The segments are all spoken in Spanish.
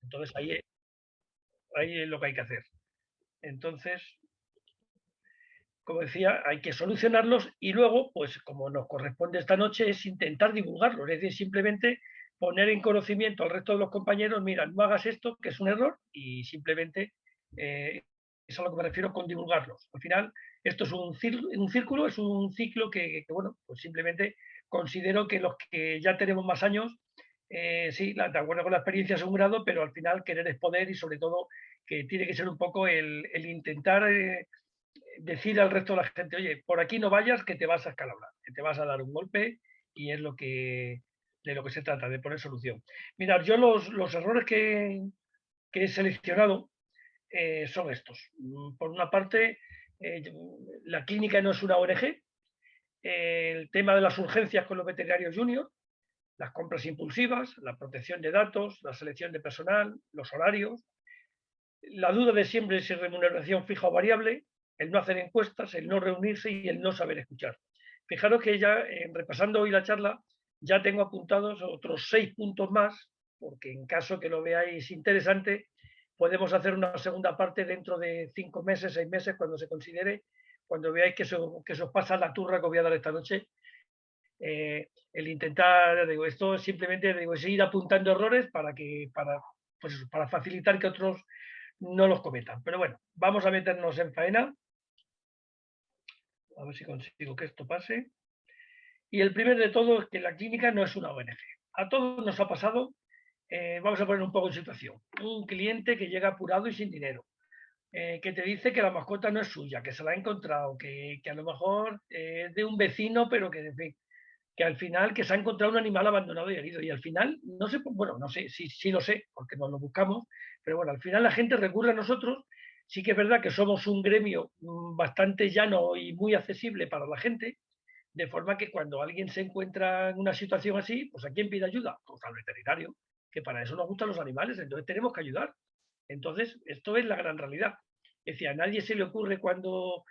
Entonces ahí es lo que hay que hacer. Entonces, como decía, hay que solucionarlos y luego, pues como nos corresponde esta noche, es intentar divulgarlos, es decir, simplemente poner en conocimiento al resto de los compañeros, mira, no hagas esto, que es un error, y simplemente es a lo que me refiero con divulgarlos. Al final, esto es un círculo, es un ciclo que, bueno, pues simplemente considero que los que ya tenemos más años, sí, de acuerdo con la experiencia es un grado, pero al final querer es poder y sobre todo que tiene que ser un poco el intentar decir al resto de la gente, oye, por aquí no vayas que te vas a escalabrar, que te vas a dar un golpe y es de lo que se trata, de poner solución. Mirad, yo los errores que he seleccionado son estos. Por una parte, la clínica no es una ONG, el tema de las urgencias con los veterinarios juniors, las compras impulsivas, la protección de datos, la selección de personal, los horarios, la duda de siempre si remuneración fija o variable, el no hacer encuestas, el no reunirse y el no saber escuchar. Fijaros que ya, repasando hoy la charla, ya tengo apuntados otros 6 puntos más, porque en caso que lo veáis interesante, podemos hacer una segunda parte dentro de 5 meses, 6 meses, cuando se considere, cuando veáis que se os pasa la turra que os voy a dar esta noche. El intentar, digo, esto simplemente digo, es ir apuntando errores para facilitar que otros no los cometan. Pero bueno, vamos a meternos en faena. A ver si consigo que esto pase. Y el primer de todo es que la clínica no es una ONG. A todos nos ha pasado, vamos a poner un poco en situación, un cliente que llega apurado y sin dinero, que te dice que la mascota no es suya, que se la ha encontrado, que a lo mejor es de un vecino, pero que, en fin, que al final que se ha encontrado un animal abandonado y herido. Y al final, no sé, bueno, no sé, sí lo sé, porque nos lo buscamos, pero bueno, al final la gente recurre a nosotros. Sí que es verdad que somos un gremio bastante llano y muy accesible para la gente, de forma que cuando alguien se encuentra en una situación así, pues ¿a quién pide ayuda? Pues al veterinario, que para eso nos gustan los animales, entonces tenemos que ayudar. Entonces, esto es la gran realidad. Es decir, a nadie se le ocurre cuando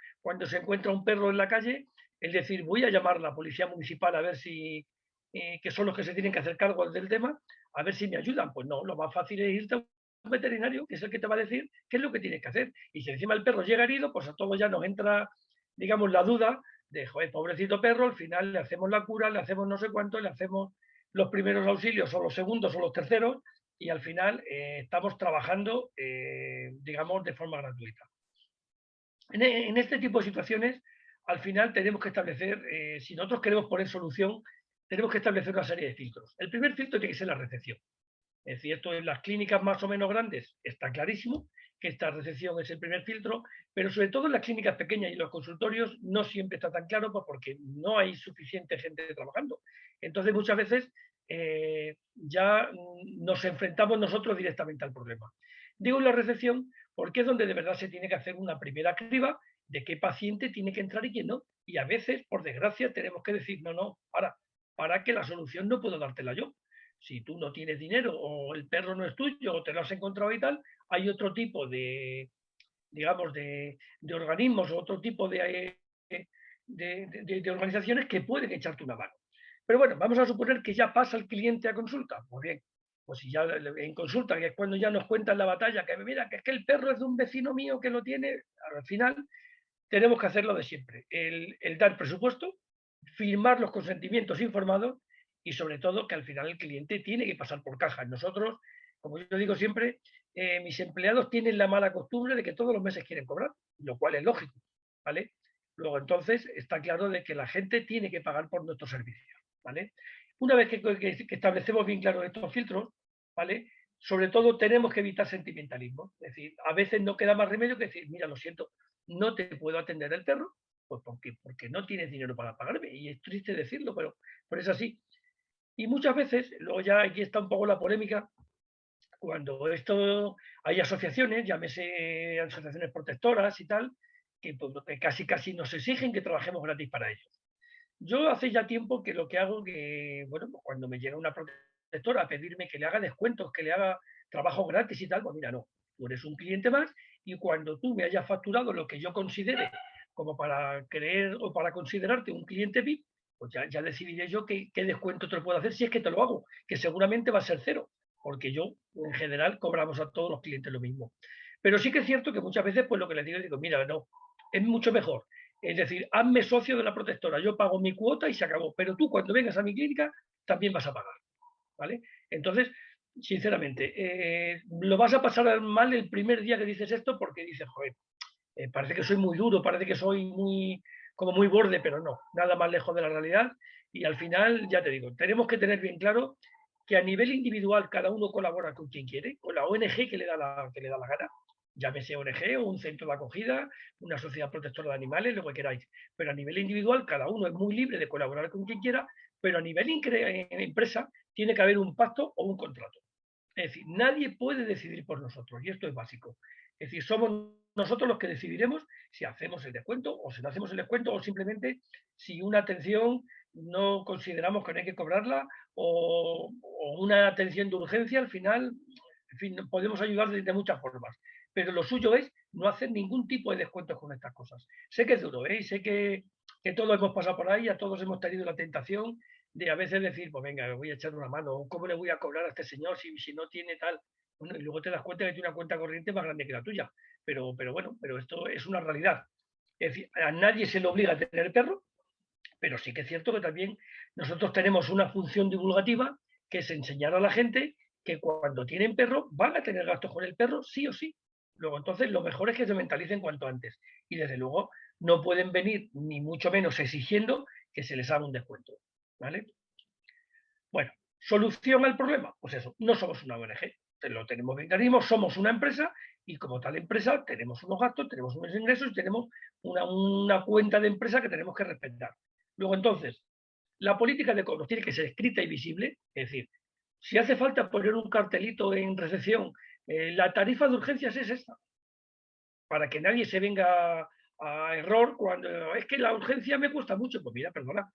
se encuentra un perro en la calle, el decir, voy a llamar a la policía municipal a ver si, que son los que se tienen que hacer cargo del tema, a ver si me ayudan. Pues no, lo más fácil es irte a un veterinario, que es el que te va a decir qué es lo que tienes que hacer. Y si encima el perro llega herido, pues a todos ya nos entra, digamos, la duda de, joder, pobrecito perro, al final le hacemos la cura, le hacemos no sé cuánto, le hacemos los primeros auxilios o los segundos o los terceros, y al final estamos trabajando, digamos, de forma gratuita. En este tipo de situaciones, al final tenemos que establecer, si nosotros queremos poner solución, tenemos que establecer una serie de filtros. El primer filtro tiene que ser la recepción. Es decir, esto en las clínicas más o menos grandes está clarísimo que esta recepción es el primer filtro, pero sobre todo en las clínicas pequeñas y en los consultorios no siempre está tan claro, pues porque no hay suficiente gente trabajando. Entonces, muchas veces ya nos enfrentamos nosotros directamente al problema. Digo la recepción porque es donde de verdad se tiene que hacer una primera criba de qué paciente tiene que entrar y quién no. Y a veces, por desgracia, tenemos que decir, no, para que la solución no puedo dártela yo. Si tú no tienes dinero o el perro no es tuyo o te lo has encontrado y tal, hay otro tipo de, digamos, de organismos o otro tipo de organizaciones que pueden echarte una mano. Pero bueno, vamos a suponer que ya pasa el cliente a consulta. Muy bien, pues si ya en consulta, que es cuando ya nos cuentan la batalla, que mira, que es que el perro es de un vecino mío que lo tiene, al final tenemos que hacer lo de siempre, el dar presupuesto, firmar los consentimientos informados y sobre todo que al final el cliente tiene que pasar por caja. Nosotros, como yo digo siempre, mis empleados tienen la mala costumbre de que todos los meses quieren cobrar, lo cual es lógico, ¿vale? Luego entonces está claro de que la gente tiene que pagar por nuestros servicios, ¿vale? Una vez que establecemos bien claro estos filtros, ¿vale? Sobre todo tenemos que evitar sentimentalismo. Es decir, a veces no queda más remedio que decir, mira, lo siento, no te puedo atender el perro, pues porque no tienes dinero para pagarme. Y es triste decirlo, pero es así. Y muchas veces, luego ya aquí está un poco la polémica, cuando esto hay asociaciones, llámese asociaciones protectoras y tal, que casi nos exigen que trabajemos gratis para ellos. Yo hace ya tiempo que lo que hago, que, bueno, pues cuando me llega una protectora a pedirme que le haga descuentos, que le haga trabajo gratis y tal, pues mira, no, tú eres un cliente más y cuando tú me hayas facturado lo que yo considere como para creer o para considerarte un cliente VIP, pues ya decidiré yo qué descuento te lo puedo hacer si es que te lo hago, que seguramente va a ser cero, porque yo, en general, cobramos a todos los clientes lo mismo. Pero sí que es cierto que muchas veces, pues lo que les digo, mira, no, es mucho mejor. Es decir, hazme socio de la protectora, yo pago mi cuota y se acabó. Pero tú, cuando vengas a mi clínica, también vas a pagar, ¿vale? Entonces, sinceramente, lo vas a pasar mal el primer día que dices esto porque dices, joder, parece que soy muy duro, parece que soy como muy borde, pero no, nada más lejos de la realidad. Y al final, ya te digo, tenemos que tener bien claro que a nivel individual cada uno colabora con quien quiere, con la ONG que le da la gana, llámese ONG o un centro de acogida, una sociedad protectora de animales, lo que queráis. Pero a nivel individual cada uno es muy libre de colaborar con quien quiera, pero a nivel empresa tiene que haber un pacto o un contrato. Es decir, nadie puede decidir por nosotros y esto es básico. Es decir, somos nosotros los que decidiremos si hacemos el descuento o si no hacemos el descuento o simplemente si una atención no consideramos que no hay que cobrarla o una atención de urgencia al final, en fin, podemos ayudar de muchas formas. Pero lo suyo es no hacer ningún tipo de descuentos con estas cosas. Sé que es duro, ¿eh? Sé que todos hemos pasado por ahí, a todos hemos tenido la tentación de a veces decir, pues venga, me voy a echar una mano, ¿cómo le voy a cobrar a este señor si no tiene tal? Bueno, y luego te das cuenta que tiene una cuenta corriente más grande que la tuya. Pero bueno, pero esto es una realidad. Es decir, a nadie se le obliga a tener perro, pero sí que es cierto que también nosotros tenemos una función divulgativa que es enseñar a la gente que cuando tienen perro van a tener gastos con el perro sí o sí. Luego, entonces, lo mejor es que se mentalicen cuanto antes. Y desde luego, no pueden venir ni mucho menos exigiendo que se les haga un descuento. ¿Vale? Bueno, ¿solución al problema? Pues eso, no somos una ONG, lo tenemos bien clarísimo, somos una empresa y como tal empresa tenemos unos gastos, tenemos unos ingresos y tenemos una cuenta de empresa que tenemos que respetar. Luego, entonces, la política de cobros tiene que ser escrita y visible, es decir, si hace falta poner un cartelito en recepción, la tarifa de urgencias es esta, para que nadie se venga a error cuando es que la urgencia me cuesta mucho. Pues mira, perdona,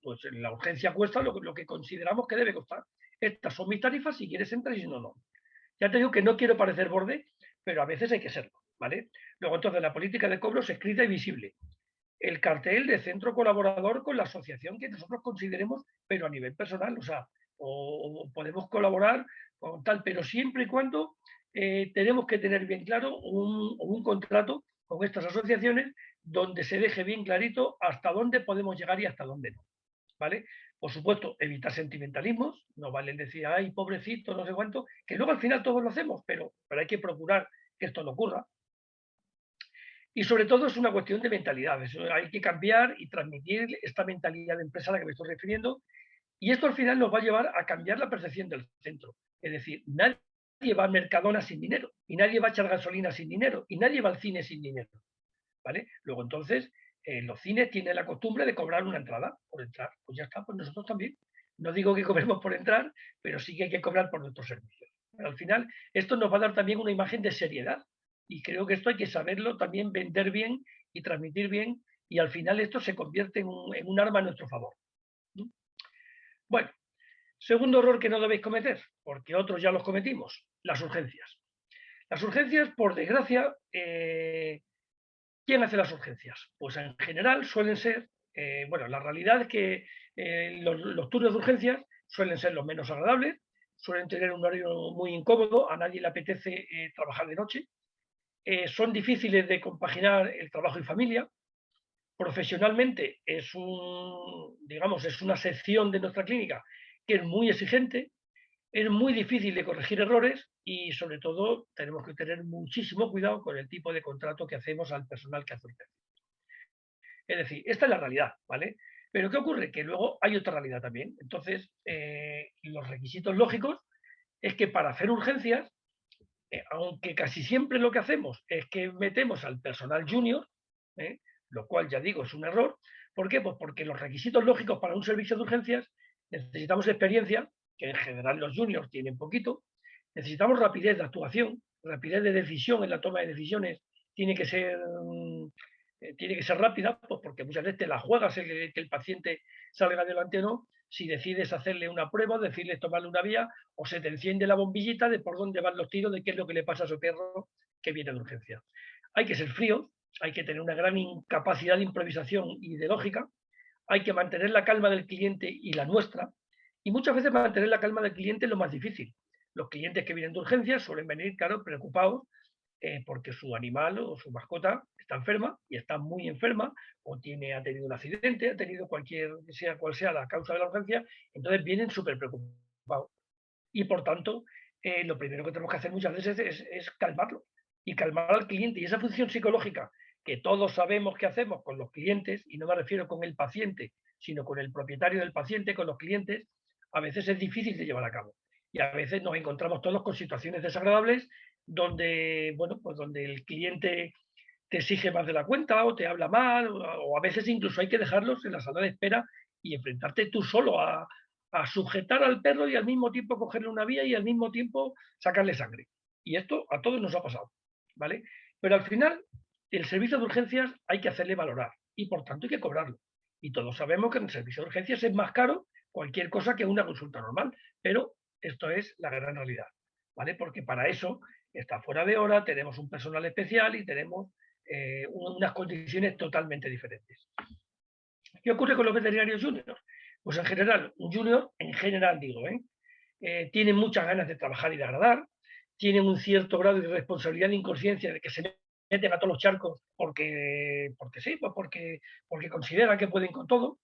pues la urgencia cuesta lo que consideramos que debe costar. Estas son mis tarifas, si quieres entras y si no, no. Ya te digo que no quiero parecer borde, pero a veces hay que serlo, ¿vale? Luego, entonces, la política de cobros escrita y visible. El cartel de centro colaborador con la asociación que nosotros consideremos, pero a nivel personal, o sea, o podemos colaborar con tal, pero siempre y cuando tenemos que tener bien claro un contrato con estas asociaciones donde se deje bien clarito hasta dónde podemos llegar y hasta dónde no. ¿Vale? Por supuesto, evitar sentimentalismos, no vale decir, ay, pobrecito, no sé cuánto, que luego al final todos lo hacemos, pero hay que procurar que esto no ocurra. Y sobre todo es una cuestión de mentalidades. Hay que cambiar y transmitir esta mentalidad de empresa a la que me estoy refiriendo. Y esto al final nos va a llevar a cambiar la percepción del centro. Es decir, nadie va a Mercadona sin dinero, y nadie va a echar gasolina sin dinero, y nadie va al cine sin dinero. ¿Vale? Luego entonces, los cines tienen la costumbre de cobrar una entrada por entrar. Pues ya está, pues nosotros también. No digo que cobremos por entrar, pero sí que hay que cobrar por nuestros servicios. Pero al final, esto nos va a dar también una imagen de seriedad. Y creo que esto hay que saberlo también vender bien y transmitir bien. Y al final esto se convierte en un arma a nuestro favor. ¿No? Bueno, segundo error que no debéis cometer, porque otros ya los cometimos, las urgencias. Las urgencias, por desgracia, ¿quién hace las urgencias? Pues en general suelen ser, bueno, la realidad es que los turnos de urgencias suelen ser los menos agradables, suelen tener un horario muy incómodo, a nadie le apetece trabajar de noche, son difíciles de compaginar el trabajo y familia. Profesionalmente digamos, es una sección de nuestra clínica que es muy exigente, es muy difícil de corregir errores y sobre todo tenemos que tener muchísimo cuidado con el tipo de contrato que hacemos al personal que hace urgencias. Es decir, esta es la realidad, ¿vale? Pero ¿qué ocurre? Que luego hay otra realidad también. Entonces, los requisitos lógicos es que para hacer urgencias, aunque casi siempre lo que hacemos es que metemos al personal junior, ¿eh? Lo cual ya digo es un error. ¿Por qué? Pues porque los requisitos lógicos para un servicio de urgencias necesitamos experiencia, que en general los juniors tienen poquito, necesitamos rapidez de actuación, rapidez de decisión en la toma de decisiones, tiene que ser rápida, pues porque muchas veces te la juegas el que el paciente salga adelante o no, si decides hacerle una prueba, decirle tomarle una vía, o se te enciende la bombillita de por dónde van los tiros, de qué es lo que le pasa a su perro que viene de urgencia. Hay que ser frío, hay que tener una gran capacidad de improvisación y de lógica, hay que mantener la calma del cliente y la nuestra, y muchas veces mantener la calma del cliente es lo más difícil, Los clientes que vienen de urgencias suelen venir, claro, preocupados porque su animal o su mascota está enferma y está muy enferma o ha tenido un accidente, ha tenido sea cual sea la causa de la urgencia, entonces vienen súper preocupados. Y por tanto, lo primero que tenemos que hacer muchas veces es calmarlo y calmar al cliente. Y esa función psicológica que todos sabemos que hacemos con los clientes, y no me refiero con el paciente, sino con el propietario del paciente, con los clientes, a veces es difícil de llevar a cabo. Y a veces nos encontramos todos con situaciones desagradables donde, bueno, pues donde el cliente te exige más de la cuenta o te habla mal, o a veces incluso hay que dejarlos en la sala de espera y enfrentarte tú solo a sujetar al perro y al mismo tiempo cogerle una vía y al mismo tiempo sacarle sangre. Y esto a todos nos ha pasado, ¿vale? Pero al final, el servicio de urgencias hay que hacerle valorar y por tanto hay que cobrarlo. Y todos sabemos que en el servicio de urgencias es más caro cualquier cosa que una consulta normal, pero esto es la gran realidad, ¿vale? Porque para eso está fuera de hora, tenemos un personal especial y tenemos unas condiciones totalmente diferentes. ¿Qué ocurre con los veterinarios juniors? Pues en general, un junior, en general digo, tienen muchas ganas de trabajar y de agradar, tienen un cierto grado de responsabilidad e inconsciencia de que se meten a todos los charcos porque sí, pues porque consideran que pueden con todo.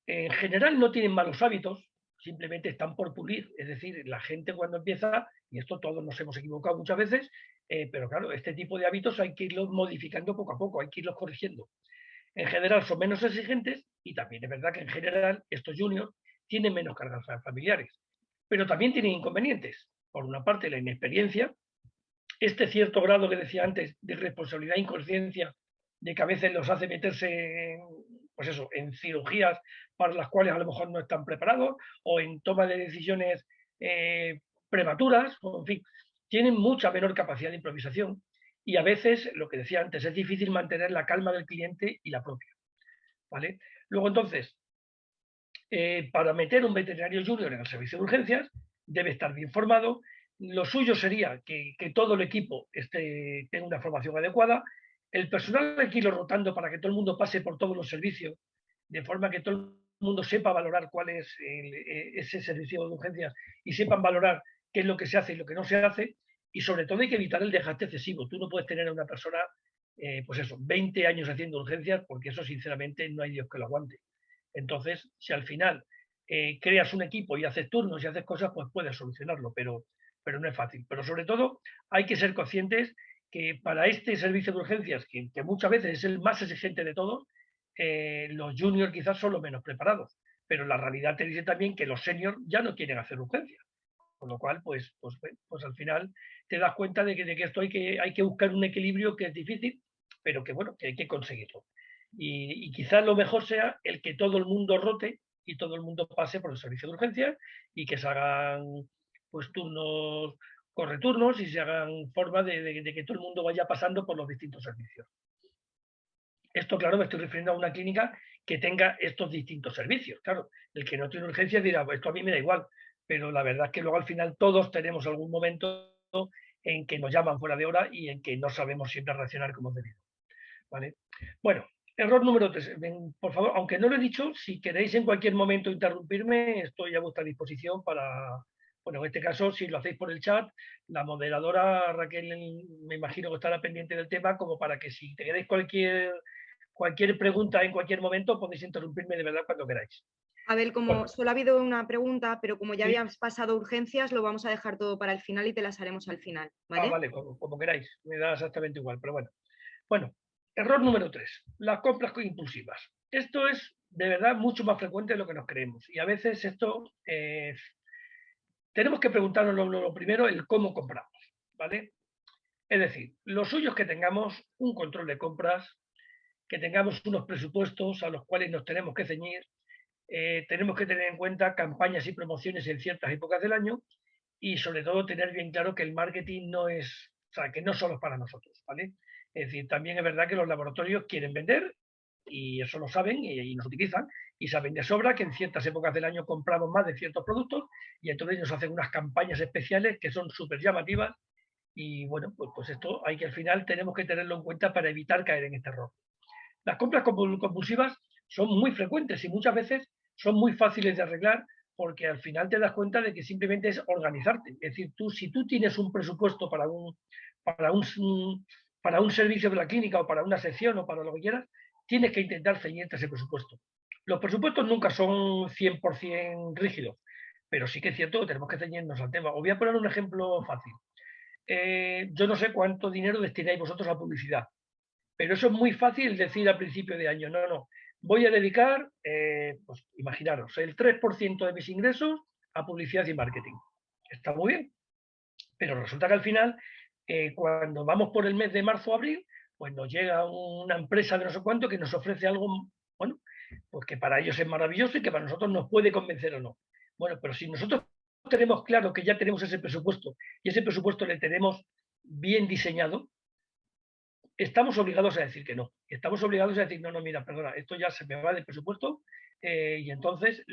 En general no tienen malos hábitos, simplemente están por pulir. Es decir, la gente cuando empieza, y esto todos nos hemos equivocado muchas veces, pero claro, este tipo de hábitos hay que irlos modificando poco a poco, hay que irlos corrigiendo. En general son menos exigentes y también es verdad que en general estos juniors tienen menos cargas familiares, pero también tienen inconvenientes. Por una parte, la inexperiencia, este cierto grado que decía antes de responsabilidad e inconsciencia, de que a veces los hace meterse pues eso, en cirugías para las cuales a lo mejor no están preparados o en toma de decisiones prematuras, o en fin, tienen mucha menor capacidad de improvisación y a veces, lo que decía antes, es difícil mantener la calma del cliente y la propia. ¿Vale? Luego entonces, para meter un veterinario junior en el servicio de urgencias, debe estar bien formado. Lo suyo sería que todo el equipo tenga una formación adecuada. El personal hay que irlo rotando para que todo el mundo pase por todos los servicios, de forma que todo el mundo sepa valorar cuál es ese servicio de urgencias y sepan valorar qué es lo que se hace y lo que no se hace. Y sobre todo hay que evitar el desgaste excesivo. Tú no puedes tener a una persona, pues eso, 20 años haciendo urgencias, porque eso sinceramente no hay Dios que lo aguante. Entonces, si al final creas un equipo y haces turnos y haces cosas, pues puedes solucionarlo, pero no es fácil. Pero sobre todo hay que ser conscientes que para este servicio de urgencias, que muchas veces es el más exigente de todos, los juniors quizás son los menos preparados. Pero la realidad te dice también que los seniors ya no quieren hacer urgencias. Con lo cual, pues al final te das cuenta de que esto hay que buscar un equilibrio que es difícil, pero que bueno, que hay que conseguirlo. Y quizás lo mejor sea el que todo el mundo rote y todo el mundo pase por el servicio de urgencias y que se hagan pues turnos, correturnos y se hagan forma de que todo el mundo vaya pasando por los distintos servicios. Esto, claro, me estoy refiriendo a una clínica que tenga estos distintos servicios. Claro, el que no tiene urgencias dirá, pues esto a mí me da igual, pero la verdad es que luego al final todos tenemos algún momento en que nos llaman fuera de hora y en que no sabemos siempre reaccionar como es debido. ¿Vale? Bueno, error número 3. Por favor, aunque no lo he dicho, si queréis en cualquier momento interrumpirme, estoy a vuestra disposición bueno, en este caso, si lo hacéis por el chat, la moderadora Raquel me imagino que estará pendiente del tema, como para que si tenéis cualquier pregunta en cualquier momento, podéis interrumpirme de verdad cuando queráis. Abel, como Bueno, solo ha habido una pregunta, pero como ya sí. habías pasado urgencias, lo vamos a dejar todo para el final y te las haremos al final, ¿vale? Vale, como queráis, me da exactamente igual, pero bueno. Bueno, error número 3, las compras impulsivas. Esto es de verdad mucho más frecuente de lo que nos creemos y a veces esto tenemos que preguntarnos lo primero el cómo compramos, ¿vale? Es decir, lo suyo es que tengamos un control de compras, que tengamos unos presupuestos a los cuales nos tenemos que ceñir, tenemos que tener en cuenta campañas y promociones en ciertas épocas del año y sobre todo tener bien claro que el marketing no es, o sea, que no solo es para nosotros, ¿vale? Es decir, también es verdad que los laboratorios quieren vender y eso lo saben y nos utilizan y saben de sobra que en ciertas épocas del año compramos más de ciertos productos y entonces nos hacen unas campañas especiales que son súper llamativas y bueno, pues esto hay que al final tenemos que tenerlo en cuenta para evitar caer en este error. Las compras compulsivas son muy frecuentes y muchas veces son muy fáciles de arreglar porque al final te das cuenta de que simplemente es organizarte. Es decir, si tú tienes un presupuesto para un servicio de la clínica o para una sección o para lo que quieras, tienes que intentar ceñirte a ese presupuesto. Los presupuestos nunca son 100% rígidos, pero sí que es cierto que tenemos que ceñirnos al tema. Os voy a poner un ejemplo fácil. Yo no sé cuánto dinero destináis vosotros a publicidad, pero eso es muy fácil decir a principio de año. No, no. Voy a dedicar, pues imaginaros, el 3% de mis ingresos a publicidad y marketing. Está muy bien, pero resulta que al final, cuando vamos por el mes de marzo o abril, pues nos llega una empresa de no sé cuánto que nos ofrece algo, bueno, pues que para ellos es maravilloso y que para nosotros nos puede convencer o no. Bueno, pero si nosotros tenemos claro que ya tenemos ese presupuesto y ese presupuesto le tenemos bien diseñado, estamos obligados a decir que no. Estamos obligados a decir, no, no, mira, perdona, esto ya se me va del presupuesto y entonces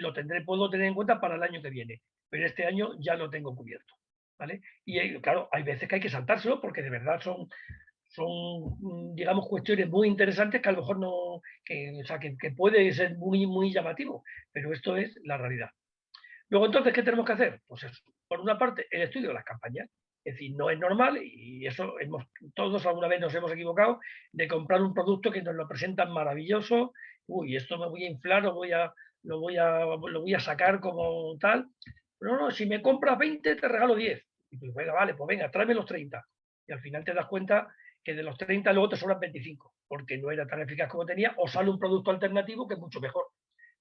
puedo tener en cuenta para el año que viene, pero este año ya lo tengo cubierto. ¿Vale? Y claro, hay veces que hay que saltárselo porque de verdad son digamos, cuestiones muy interesantes que a lo mejor no, o sea, que puede ser muy, muy llamativo, pero esto es la realidad. Luego, entonces, ¿qué tenemos que hacer? Pues eso, por una parte, el estudio de las campañas. Es decir, no es normal, y eso todos alguna vez nos hemos equivocado, de comprar un producto que nos lo presentan maravilloso. Uy, esto me voy a inflar, lo voy a sacar como tal. No, no, si me compras 20, te regalo 10. Y pues, venga, vale, pues venga, tráeme los 30. Y al final te das cuenta que de los 30 luego te sobran 25, porque no era tan eficaz como tenía, o sale un producto alternativo que es mucho mejor.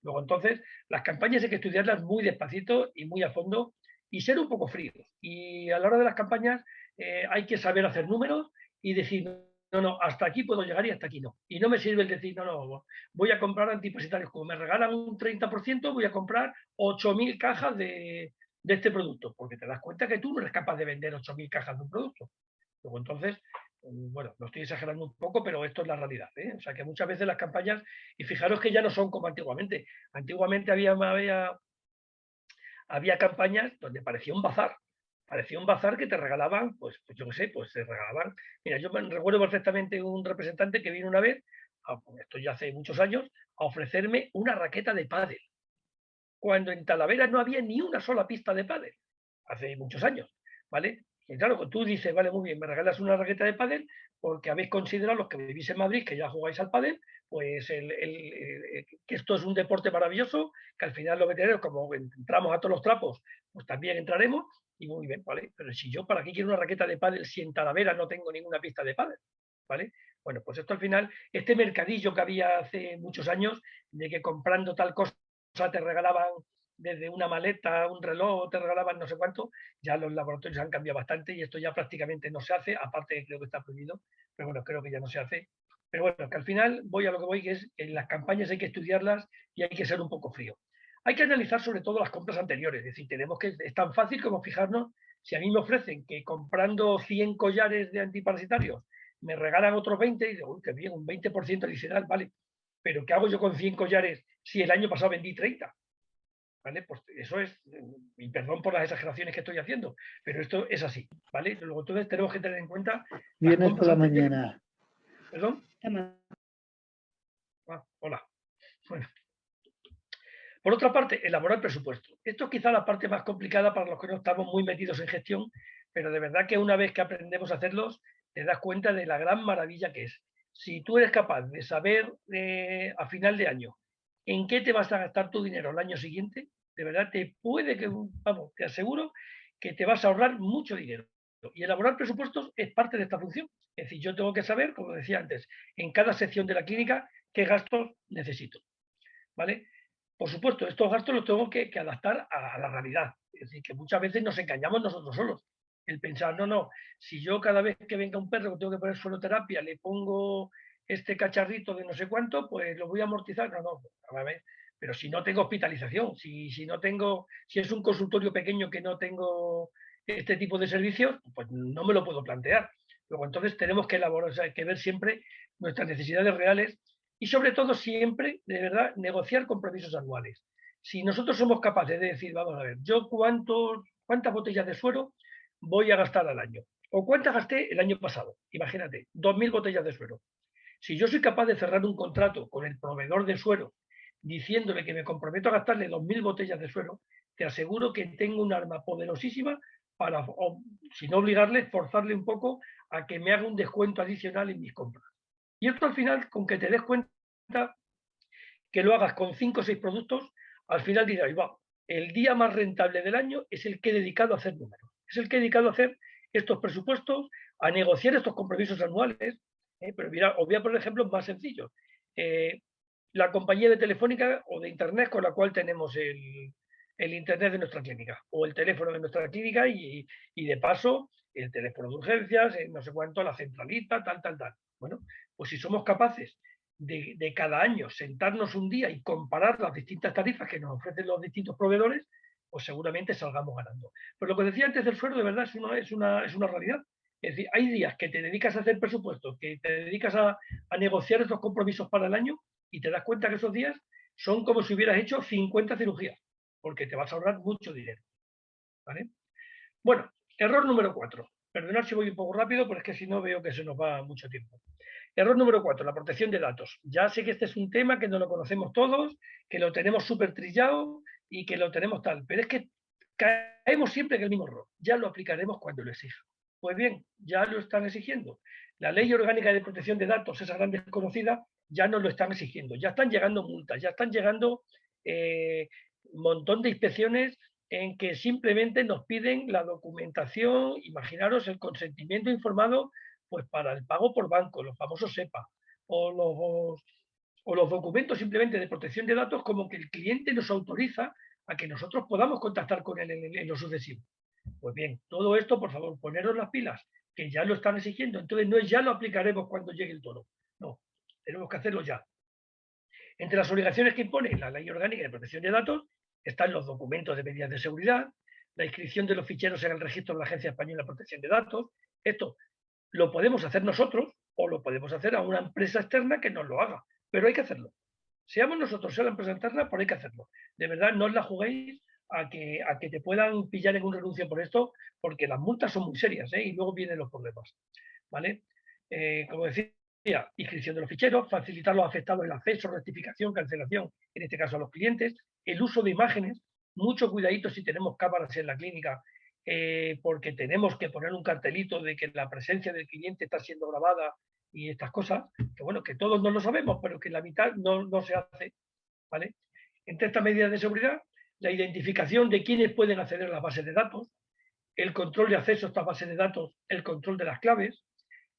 Luego, entonces, las campañas hay que estudiarlas muy despacito y muy a fondo y ser un poco fríos. Y a la hora de las campañas hay que saber hacer números y decir, no, no, hasta aquí puedo llegar y hasta aquí no. Y no me sirve el decir, no, no, voy a comprar antiparasitarios. Como me regalan un 30%, voy a comprar 8.000 cajas de este producto, porque te das cuenta que tú no eres capaz de vender 8.000 cajas de un producto. Luego, entonces, bueno, lo estoy exagerando un poco, pero esto es la realidad. O sea, que muchas veces las campañas, y fijaros que ya no son como antiguamente. Antiguamente había campañas donde parecía un bazar. Parecía un bazar que te regalaban, pues yo qué sé, pues te regalaban. Mira, yo me recuerdo perfectamente un representante que vino una vez, esto ya hace muchos años, a ofrecerme una raqueta de pádel, cuando en Talavera no había ni una sola pista de pádel, hace muchos años, ¿vale? Y claro, tú dices, vale, muy bien, me regalas una raqueta de pádel porque habéis considerado, los que vivís en Madrid, que ya jugáis al pádel, pues que esto es un deporte maravilloso, que al final lo que tenemos, como entramos a todos los trapos, pues también entraremos, y muy bien, ¿vale? Pero si yo, ¿para qué quiero una raqueta de pádel si en Talavera no tengo ninguna pista de pádel? ¿Vale? Bueno, pues esto al final, este mercadillo que había hace muchos años, de que comprando tal cosa te regalaban desde una maleta, un reloj, te regalaban no sé cuánto, ya los laboratorios han cambiado bastante y esto ya prácticamente no se hace, aparte de que creo que está prohibido, pero bueno, creo que ya no se hace. Pero bueno, que al final voy a lo que voy, que es que en las campañas hay que estudiarlas y hay que ser un poco frío. Hay que analizar sobre todo las compras anteriores, es decir, es tan fácil como fijarnos si a mí me ofrecen que comprando 100 collares de antiparasitarios me regalan otros 20 y digo, uy, qué bien, un 20% adicional, vale, pero ¿qué hago yo con 100 collares si el año pasado vendí 30? ¿Vale? Pues eso es, y perdón por las exageraciones que estoy haciendo, pero esto es así, ¿vale? Luego entonces tenemos que tener en cuenta las Viernes por compras la anteriores. mañana. ¿Perdón? Hola. Bueno. Por otra parte, elaborar presupuesto. Esto es quizá la parte más complicada para los que no estamos muy metidos en gestión, pero de verdad que una vez que aprendemos a hacerlos, te das cuenta de la gran maravilla que es. Si tú eres capaz de saber a final de año en qué te vas a gastar tu dinero el año siguiente, de verdad vamos, te aseguro que te vas a ahorrar mucho dinero. Y elaborar presupuestos es parte de esta función. Es decir, yo tengo que saber, como decía antes, en cada sección de la clínica qué gastos necesito. ¿Vale? Por supuesto, estos gastos los tengo que adaptar a la realidad. Es decir, que muchas veces nos engañamos nosotros solos. El pensar, no, no, si yo cada vez que venga un perro que tengo que poner sueloterapia le pongo este cacharrito de no sé cuánto, pues lo voy a amortizar. No, no, a ver, pero si no tengo hospitalización, si es un consultorio pequeño que no tengo este tipo de servicios, pues no me lo puedo plantear. Luego, entonces tenemos que elaborar, o sea, que ver siempre nuestras necesidades reales y sobre todo siempre, de verdad, negociar compromisos anuales. Si nosotros somos capaces de decir, vamos a ver, yo cuántas botellas de suero voy a gastar al año, o cuántas gasté el año pasado, imagínate, 2.000 botellas de suero. Si yo soy capaz de cerrar un contrato con el proveedor de suero diciéndole que me comprometo a gastarle 2.000 botellas de suero, te aseguro que tengo un arma poderosísima para, si no obligarle, forzarle un poco a que me haga un descuento adicional en mis compras. Y esto al final, con que te des cuenta que lo hagas con 5 o 6 productos, al final dirás, va, el día más rentable del año es el que he dedicado a hacer números, es el que he dedicado a hacer estos presupuestos, a negociar estos compromisos anuales. Pero mira, os voy a poner ejemplos más sencillos. La compañía de telefónica o de internet con la cual tenemos el internet de nuestra clínica o el teléfono de nuestra clínica y de paso el teléfono de urgencias, no sé cuánto, la centralita, tal. Bueno, pues si somos capaces de cada año sentarnos un día y comparar las distintas tarifas que nos ofrecen los distintos proveedores, pues seguramente salgamos ganando. Pero lo que decía antes del sueldo, de verdad, es una realidad. Es decir, hay días que te dedicas a hacer presupuestos, que te dedicas a negociar estos compromisos para el año y te das cuenta que esos días son como si hubieras hecho 50 cirugías, porque te vas a ahorrar mucho dinero. ¿Vale? Bueno, error número 4. Perdonad si voy un poco rápido, pero es que si no veo que se nos va mucho tiempo. Error número 4, la protección de datos. Ya sé que este es un tema que no lo conocemos todos, que lo tenemos súper trillado y que lo tenemos tal, pero es que caemos siempre en el mismo error. Ya lo aplicaremos cuando lo exija. Pues bien, ya lo están exigiendo. La Ley Orgánica de Protección de Datos, esa gran desconocida, ya nos lo están exigiendo. Ya están llegando multas, ya están llegando un montón de inspecciones en que simplemente nos piden la documentación, imaginaros el consentimiento informado pues para el pago por banco, los famosos SEPA, o los documentos simplemente de protección de datos como que el cliente nos autoriza a que nosotros podamos contactar con él en lo sucesivo. Pues bien, todo esto, por favor, poneros las pilas, que ya lo están exigiendo. Entonces, no es ya lo aplicaremos cuando llegue el toro. No, tenemos que hacerlo ya. Entre las obligaciones que impone la Ley Orgánica de Protección de Datos están los documentos de medidas de seguridad, la inscripción de los ficheros en el registro de la Agencia Española de Protección de Datos. Esto lo podemos hacer nosotros o lo podemos hacer a una empresa externa que nos lo haga, pero hay que hacerlo. Seamos nosotros, sea la empresa externa, pero hay que hacerlo. De verdad, no os la juguéis a que te puedan pillar en un renuncio por esto, porque las multas son muy serias, y luego vienen los problemas. ¿Vale? Como decía, inscripción de los ficheros, facilitar a los afectados el acceso, rectificación, cancelación, en este caso a los clientes, el uso de imágenes, mucho cuidadito si tenemos cámaras en la clínica, porque tenemos que poner un cartelito de que la presencia del cliente está siendo grabada y estas cosas, que bueno, que todos no lo sabemos, pero que la mitad no se hace, ¿vale? Entre estas medidas de seguridad, la identificación de quiénes pueden acceder a las bases de datos, el control de acceso a estas bases de datos, el control de las claves,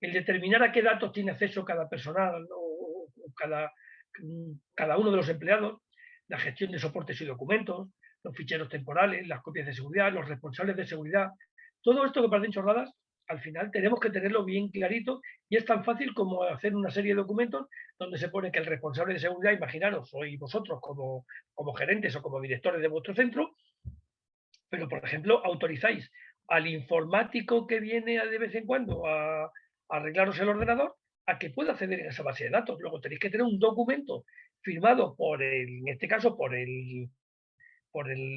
el determinar a qué datos tiene acceso cada personal o cada uno de los empleados, la gestión de soportes y documentos, los ficheros temporales, las copias de seguridad, los responsables de seguridad. Todo esto que parecen chorradas, al final tenemos que tenerlo bien clarito y es tan fácil como hacer una serie de documentos donde se pone que el responsable de seguridad, imaginaros, sois vosotros como gerentes o como directores de vuestro centro, pero por ejemplo autorizáis al informático que viene de vez en cuando a arreglaros el ordenador a que pueda acceder a esa base de datos. Luego tenéis que tener un documento firmado en este caso, por el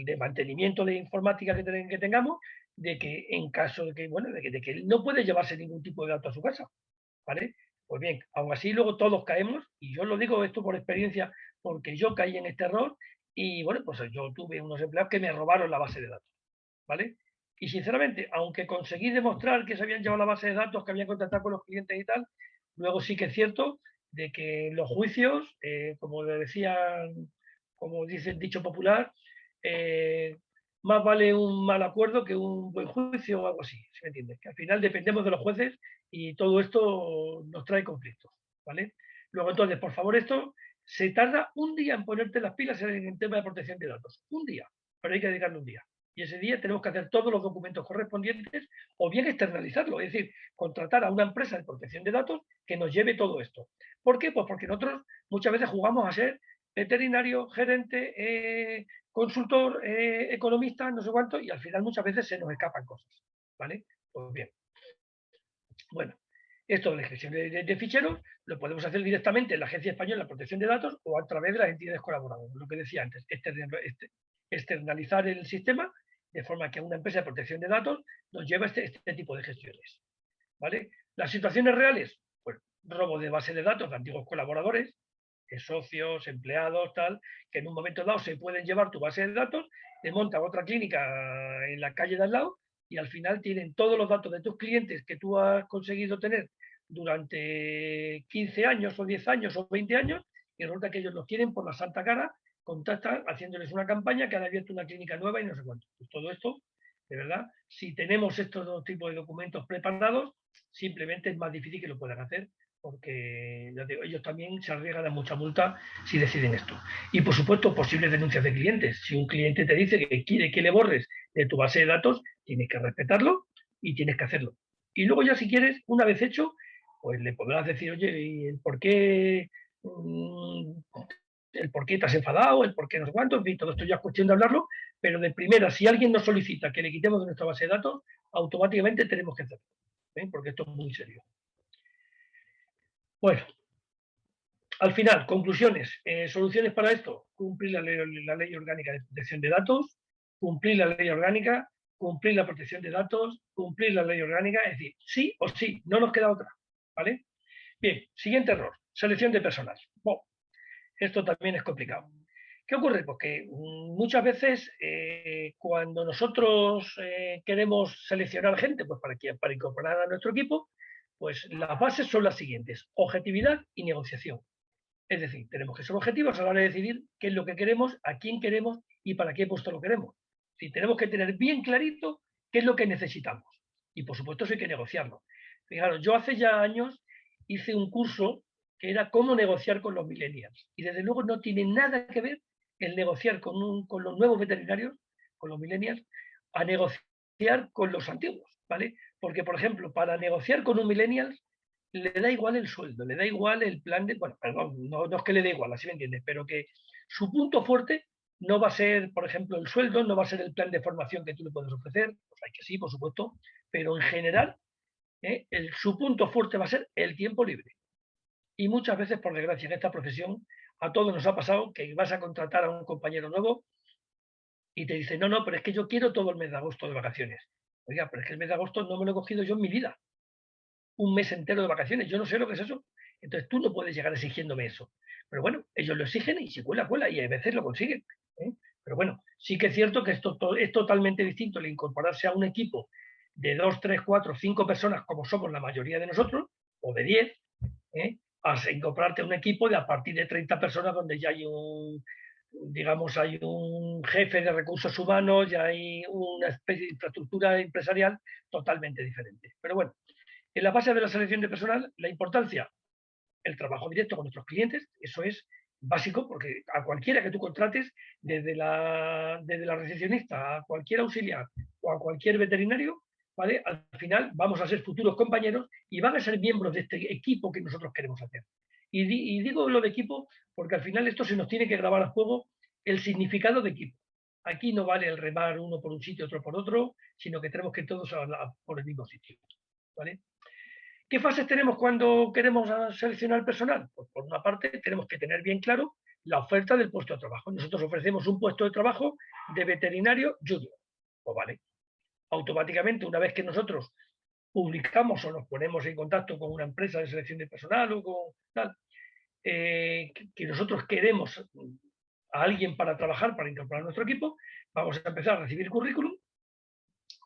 de mantenimiento de informática que tengamos, de que en caso de que, bueno, de que él no puede llevarse ningún tipo de dato a su casa, ¿vale? Pues bien, aún así luego todos caemos, y yo lo digo esto por experiencia, porque yo caí en este error, y bueno, pues yo tuve unos empleados que me robaron la base de datos, ¿vale? Y sinceramente, aunque conseguí demostrar que se habían llevado la base de datos, que habían contactado con los clientes y tal, luego sí que es cierto de que los juicios, como le decían, como dice el dicho popular, más vale un mal acuerdo que un buen juicio o algo así, ¿se me entiende? Que al final dependemos de los jueces y todo esto nos trae conflictos, ¿vale? Luego entonces, por favor, esto se tarda un día en ponerte las pilas en el tema de protección de datos, un día, pero hay que dedicarle un día. Y ese día tenemos que hacer todos los documentos correspondientes o bien externalizarlo, es decir, contratar a una empresa de protección de datos que nos lleve todo esto. ¿Por qué? Pues porque nosotros muchas veces jugamos a ser veterinario, gerente, consultor, economista, no sé cuánto, y al final muchas veces se nos escapan cosas, ¿vale? Pues bien. Bueno, esto de la gestión de ficheros lo podemos hacer directamente en la Agencia Española de Protección de Datos o a través de las entidades colaboradoras, lo que decía antes, externalizar el sistema de forma que una empresa de protección de datos nos lleva este tipo de gestiones, ¿vale? Las situaciones reales, pues robo de base de datos de antiguos colaboradores, socios, empleados, tal, que en un momento dado se pueden llevar tu base de datos, te montan otra clínica en la calle de al lado y al final tienen todos los datos de tus clientes que tú has conseguido tener durante 15 años o 10 años o 20 años y resulta que ellos los quieren por la santa cara, contactan haciéndoles una campaña que han abierto una clínica nueva y no sé cuánto. Pues todo esto, de verdad, si tenemos estos dos tipos de documentos preparados, simplemente es más difícil que lo puedan hacer porque ya digo, ellos también se arriesgan a mucha multa si deciden esto. Y por supuesto, posibles denuncias de clientes. Si un cliente te dice que quiere que le borres de tu base de datos, tienes que respetarlo y tienes que hacerlo. Y luego ya si quieres, una vez hecho, pues le podrás decir, oye, ¿y el por qué? El por qué te has enfadado, el por qué no sé cuánto, en fin, todo esto ya es cuestión de hablarlo, pero de primera, si alguien nos solicita que le quitemos de nuestra base de datos, automáticamente tenemos que hacerlo, porque esto es muy serio. Bueno, al final, conclusiones, soluciones para esto, cumplir la ley orgánica de protección de datos, cumplir la ley orgánica, cumplir la protección de datos, cumplir la ley orgánica, es decir, sí o sí, no nos queda otra, ¿vale? Bien, siguiente error, selección de personal. Bueno, esto también es complicado. ¿Qué ocurre? Pues que muchas veces cuando nosotros queremos seleccionar gente pues para incorporar a nuestro equipo, pues las bases son las siguientes, objetividad y negociación. Es decir, tenemos que ser objetivos a la hora de decidir qué es lo que queremos, a quién queremos y para qué puesto lo queremos. Sí, tenemos que tener bien clarito qué es lo que necesitamos. Y por supuesto eso hay que negociarlo. Fijaros, yo hace ya años hice un curso que era cómo negociar con los millennials. Y desde luego no tiene nada que ver el negociar con los nuevos veterinarios, con los millennials, a negociar con los antiguos, ¿vale? Porque, por ejemplo, para negociar con un millennial le da igual el sueldo, le da igual el plan de, bueno, perdón, no es que le dé igual, así me entiendes, pero que su punto fuerte no va a ser, por ejemplo, el sueldo, no va a ser el plan de formación que tú le puedes ofrecer, pues hay que sí, por supuesto, pero en general su punto fuerte va a ser el tiempo libre. Y muchas veces, por desgracia, en esta profesión, a todos nos ha pasado que vas a contratar a un compañero nuevo y te dice, no, no, pero es que yo quiero todo el mes de agosto de vacaciones. Oiga, pero es que el mes de agosto no me lo he cogido yo en mi vida. Un mes entero de vacaciones, yo no sé lo que es eso. Entonces tú no puedes llegar exigiéndome eso. Pero bueno, ellos lo exigen y si cuela, cuela, y a veces lo consiguen. Pero bueno, sí que es cierto que esto es totalmente distinto el incorporarse a un equipo de 2, 3, 4, 5 personas, como somos la mayoría de nosotros, o de 10, a incorporarte a un equipo de a partir de 30 personas donde ya hay digamos, hay un jefe de recursos humanos, ya hay una especie de infraestructura empresarial totalmente diferente. Pero bueno, en la base de la selección de personal, la importancia, el trabajo directo con nuestros clientes, eso es básico porque a cualquiera que tú contrates, desde la recepcionista a cualquier auxiliar o a cualquier veterinario, ¿vale? Al final vamos a ser futuros compañeros y van a ser miembros de este equipo que nosotros queremos hacer. Y digo lo de equipo porque al final esto se nos tiene que grabar a juego el significado de equipo. Aquí no vale el remar uno por un sitio, otro por otro, sino que tenemos que todos hablar por el mismo sitio. ¿Vale? ¿Qué fases tenemos cuando queremos seleccionar personal? Pues por una parte tenemos que tener bien claro la oferta del puesto de trabajo. Nosotros ofrecemos un puesto de trabajo de veterinario junior. Pues vale, automáticamente una vez que nosotros publicamos o nos ponemos en contacto con una empresa de selección de personal o con tal, que nosotros queremos a alguien para trabajar, para incorporar a nuestro equipo, vamos a empezar a recibir currículum,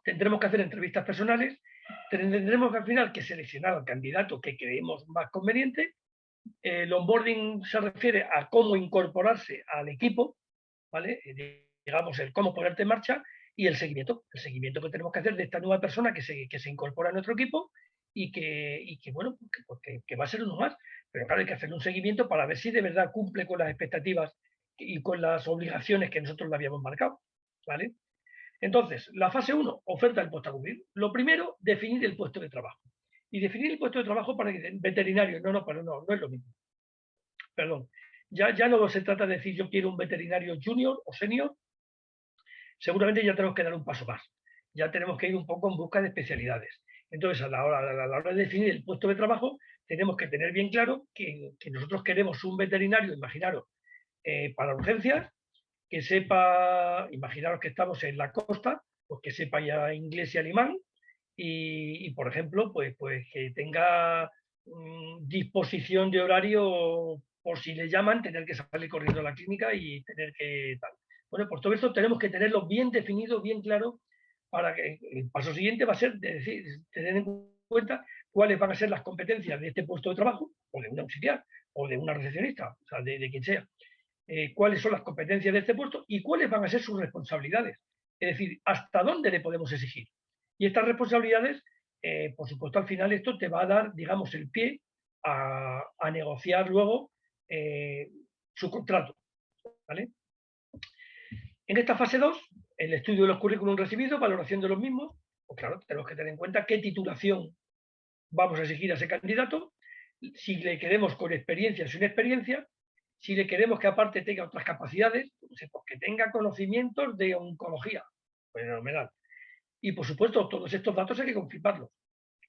tendremos que hacer entrevistas personales, tendremos que al final que seleccionar al candidato que creemos más conveniente. El onboarding se refiere a cómo incorporarse al equipo, ¿vale? Digamos, el cómo ponerte en marcha y el seguimiento que tenemos que hacer de esta nueva persona que se incorpora a nuestro equipo y que bueno, que va a ser uno más. Pero claro, hay que hacer un seguimiento para ver si de verdad cumple con las expectativas y con las obligaciones que nosotros le habíamos marcado, ¿vale? Entonces, la fase 1, oferta del puesto a cumplir. Lo primero, definir el puesto de trabajo. Y definir el puesto de trabajo para que veterinario, no es lo mismo. Perdón. Ya no se trata de decir yo quiero un veterinario junior o senior, seguramente ya tenemos que dar un paso más. Ya tenemos que ir un poco en busca de especialidades. Entonces, a la hora de definir el puesto de trabajo, tenemos que tener bien claro que nosotros queremos un veterinario, imaginaros, para urgencias, que sepa, imaginaros que estamos en la costa, pues que sepa ya inglés y alemán por ejemplo, pues que tenga disposición de horario por si le llaman, tener que salir corriendo a la clínica y tener que tal. Bueno, por todo esto tenemos que tenerlo bien definido, bien claro, para que el paso siguiente va a ser decir, tener en cuenta cuáles van a ser las competencias de este puesto de trabajo, o de un auxiliar, o de una recepcionista, o sea, de quien sea. Cuáles son las competencias de este puesto y cuáles van a ser sus responsabilidades. Es decir, hasta dónde le podemos exigir. Y estas responsabilidades, por supuesto, al final esto te va a dar, digamos, el pie a negociar luego su contrato. ¿Vale? En esta fase 2, el estudio de los currículums recibidos, valoración de los mismos, pues claro, tenemos que tener en cuenta qué titulación vamos a exigir a ese candidato, si le queremos con experiencia o sin experiencia, si le queremos que aparte tenga otras capacidades, pues que tenga conocimientos de oncología, fenomenal. Y por supuesto, todos estos datos hay que confirmarlos,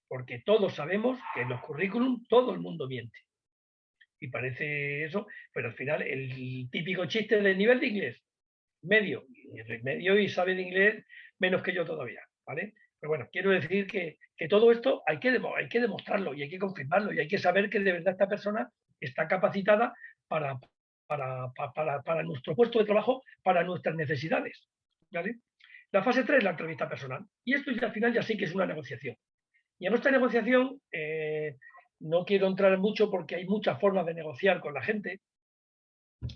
porque todos sabemos que en los currículums todo el mundo miente. Y parece eso, pero al final el típico chiste del nivel de inglés, medio y sabe de inglés menos que yo todavía, ¿vale? Pero bueno, quiero decir que todo esto hay que demostrarlo y hay que confirmarlo y hay que saber que de verdad esta persona está capacitada para, para nuestro puesto de trabajo, para nuestras necesidades, ¿vale? La fase 3 es la entrevista personal y esto ya al final ya sí que es una negociación. Y en nuestra negociación no quiero entrar mucho porque hay muchas formas de negociar con la gente,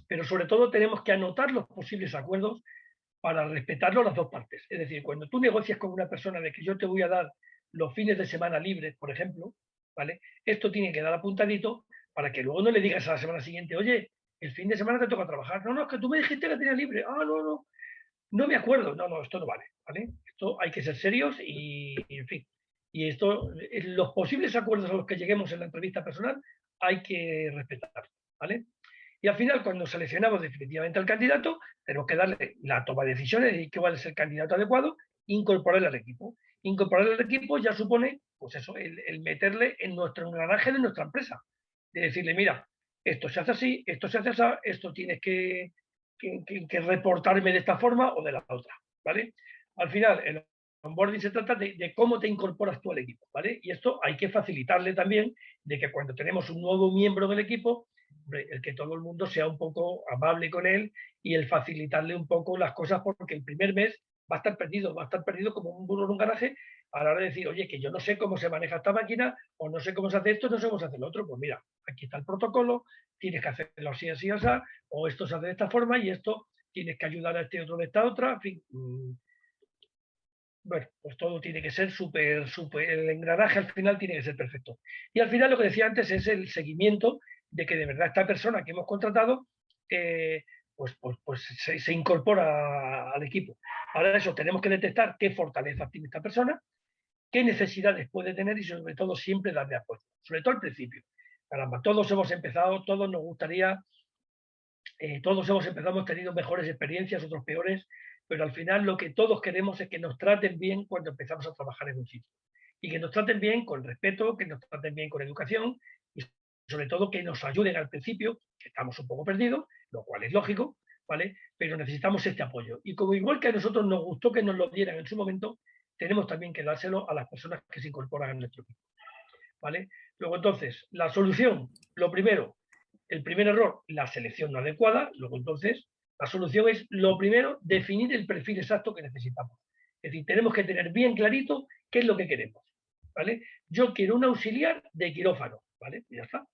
pero sobre todo tenemos que anotar los posibles acuerdos para respetarlo las dos partes. Es decir, cuando tú negocias con una persona de que yo te voy a dar los fines de semana libres, por ejemplo, ¿vale? Esto tiene que dar apuntadito para que luego no le digas a la semana siguiente, oye, el fin de semana te toca trabajar. No, no, es que tú me dijiste que tenía libre. Ah, no, no, no me acuerdo. No, no, esto no vale, ¿vale? Esto hay que ser serios y en fin. Y esto, los posibles acuerdos a los que lleguemos en la entrevista personal hay que respetar, ¿vale? Y al final, cuando seleccionamos definitivamente al candidato, tenemos que darle la toma de decisiones de cuál es el candidato adecuado, incorporarle al equipo. Incorporarle al equipo ya supone, pues eso, el meterle en nuestro engranaje de nuestra empresa. De decirle, mira, esto se hace así, esto se hace así, esto tienes que reportarme de esta forma o de la otra, ¿vale? Al final, el onboarding se trata de cómo te incorporas tú al equipo, ¿vale? Y esto hay que facilitarle también de que cuando tenemos un nuevo miembro del equipo, el que todo el mundo sea un poco amable con él y el facilitarle un poco las cosas porque el primer mes va a estar perdido como un burro en un garaje a la hora de decir, oye, que yo no sé cómo se maneja esta máquina o no sé cómo se hace esto, no sé cómo se hace lo otro. Pues mira, aquí está el protocolo, tienes que hacerlo así, así, así, o esto se hace de esta forma y esto tienes que ayudar a este otro de esta otra, en fin. Bueno, pues todo tiene que ser súper, el engranaje al final tiene que ser perfecto. Y al final lo que decía antes es el seguimiento de que de verdad esta persona que hemos contratado pues se incorpora al equipo. Para eso tenemos que detectar qué fortalezas tiene esta persona, qué necesidades puede tener y sobre todo siempre darle apoyo, sobre todo al principio. Caramba, todos hemos empezado, todos nos gustaría, todos hemos tenido mejores experiencias, otros peores, pero al final lo que todos queremos es que nos traten bien cuando empezamos a trabajar en un sitio. Y que nos traten bien con respeto, que nos traten bien con educación y sobre todo que nos ayuden al principio, que estamos un poco perdidos, lo cual es lógico, ¿vale? Pero necesitamos este apoyo. Y como igual que a nosotros nos gustó que nos lo dieran en su momento, tenemos también que dárselo a las personas que se incorporan a nuestro equipo, ¿vale? Luego entonces, la solución, lo primero, el primer error, la selección no adecuada. Luego, entonces, la solución es, lo primero, definir el perfil exacto que necesitamos. Es decir, tenemos que tener bien clarito qué es lo que queremos, ¿vale? Yo quiero un auxiliar de quirófano, ¿vale? Y ya está.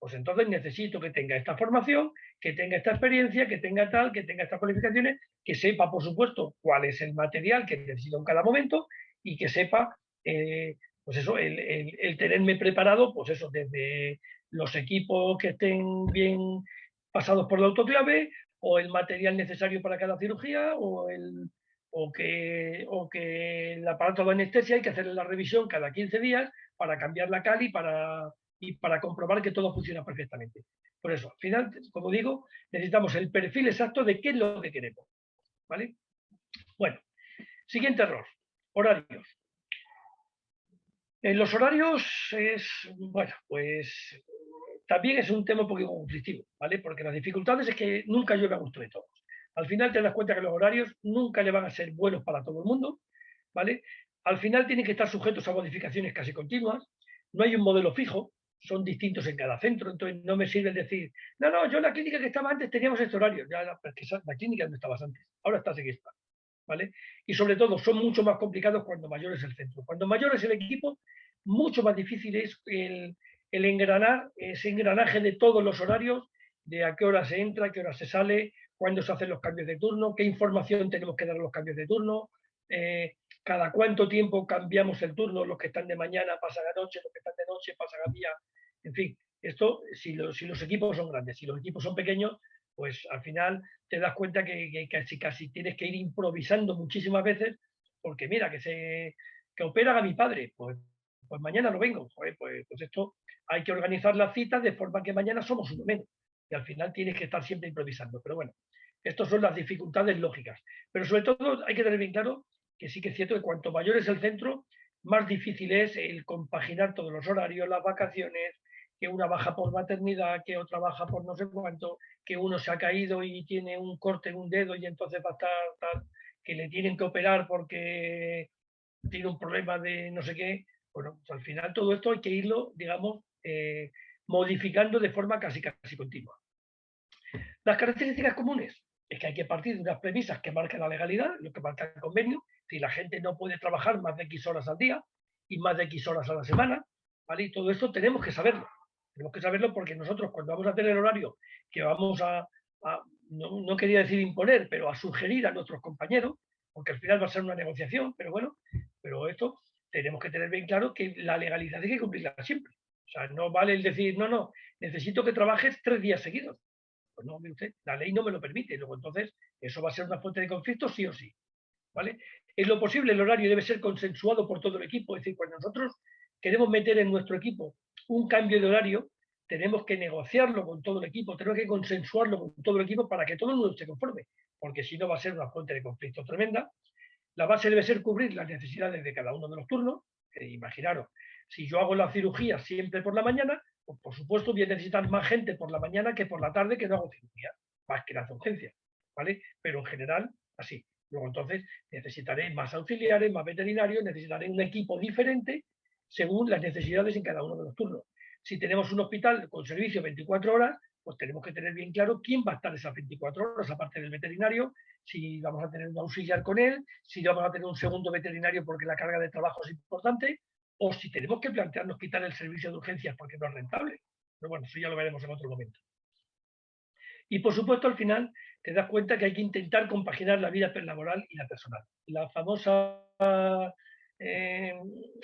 Pues entonces necesito que tenga esta formación, que tenga esta experiencia, que tenga tal, que tenga estas cualificaciones, que sepa, por supuesto, cuál es el material que necesito en cada momento y que sepa, pues eso, el tenerme preparado, pues eso, desde los equipos que estén bien pasados por la autoclave o el material necesario para cada cirugía o que el aparato de anestesia hay que hacerle la revisión cada 15 días para cambiar la cali y para comprobar que todo funciona perfectamente. Por eso, al final, como digo, necesitamos el perfil exacto de qué es lo que queremos, ¿vale? Bueno, siguiente error, horarios. En los horarios es, bueno, pues también es un tema un poquito conflictivo, ¿vale? Porque las dificultades es que nunca llueve a gusto de todos. Al final te das cuenta que los horarios nunca le van a ser buenos para todo el mundo, ¿vale? Al final tienen que estar sujetos a modificaciones casi continuas, no hay un modelo fijo, son distintos en cada centro, entonces no me sirve decir, no, no, yo en la clínica que estaba antes teníamos este horario, ya la clínica donde estabas antes, ahora estás en esta, ¿vale? Y sobre todo son mucho más complicados cuando mayor es el centro. Cuando mayor es el equipo, mucho más difícil es el engranar, ese engranaje de todos los horarios, de a qué hora se entra, a qué hora se sale, cuándo se hacen los cambios de turno, qué información tenemos que dar a los cambios de turno, cada cuánto tiempo cambiamos el turno, los que están de mañana pasan a noche, los que están de noche pasan a día, en fin, esto si los equipos son grandes, si los equipos son pequeños, pues al final te das cuenta que casi tienes que ir improvisando muchísimas veces, porque mira, que operan a mi padre, pues mañana no vengo, pues esto hay que organizar las citas de forma que mañana somos uno menos, y al final tienes que estar siempre improvisando, pero bueno, estas son las dificultades lógicas, pero sobre todo hay que tener bien claro que sí que es cierto que cuanto mayor es el centro, más difícil es el compaginar todos los horarios, las vacaciones, que una baja por maternidad, que otra baja por no sé cuánto, que uno se ha caído y tiene un corte en un dedo y entonces va a estar tal, que le tienen que operar porque tiene un problema de no sé qué. Bueno, pues al final todo esto hay que irlo, digamos, modificando de forma casi continua. Las características comunes es que hay que partir de unas premisas que marca la legalidad, lo que marca el convenio, si la gente no puede trabajar más de X horas al día y más de X horas a la semana, ¿vale? Y todo esto tenemos que saberlo. Tenemos que saberlo porque nosotros cuando vamos a tener el horario que vamos no quería decir imponer, pero a sugerir a nuestros compañeros, porque al final va a ser una negociación, pero bueno, pero esto tenemos que tener bien claro que la legalidad hay que cumplirla siempre. O sea, no vale el decir, no, no, necesito que trabajes 3 días seguidos. Pues no, mire usted, la ley no me lo permite. Luego, entonces, eso va a ser una fuente de conflicto sí o sí. ¿Vale? En lo posible, el horario debe ser consensuado por todo el equipo. Es decir, cuando nosotros queremos meter en nuestro equipo un cambio de horario, tenemos que negociarlo con todo el equipo, tenemos que consensuarlo con todo el equipo para que todo el mundo esté conforme, porque si no va a ser una fuente de conflicto tremenda. La base debe ser cubrir las necesidades de cada uno de los turnos. Imaginaros, si yo hago la cirugía siempre por la mañana, pues por supuesto voy a necesitar más gente por la mañana que por la tarde que no hago cirugía, más que las urgencias, ¿vale? Pero en general, así. Luego entonces necesitaré más auxiliares, más veterinarios, necesitaré un equipo diferente según las necesidades en cada uno de los turnos. Si tenemos un hospital con servicio 24 horas, pues tenemos que tener bien claro quién va a estar esas 24 horas, aparte del veterinario, si vamos a tener un auxiliar con él, si vamos a tener un segundo veterinario porque la carga de trabajo es importante, o si tenemos que plantearnos quitar el servicio de urgencias porque no es rentable. Pero bueno, eso ya lo veremos en otro momento. Y por supuesto, al final te das cuenta que hay que intentar compaginar la vida laboral y la personal. La famosa,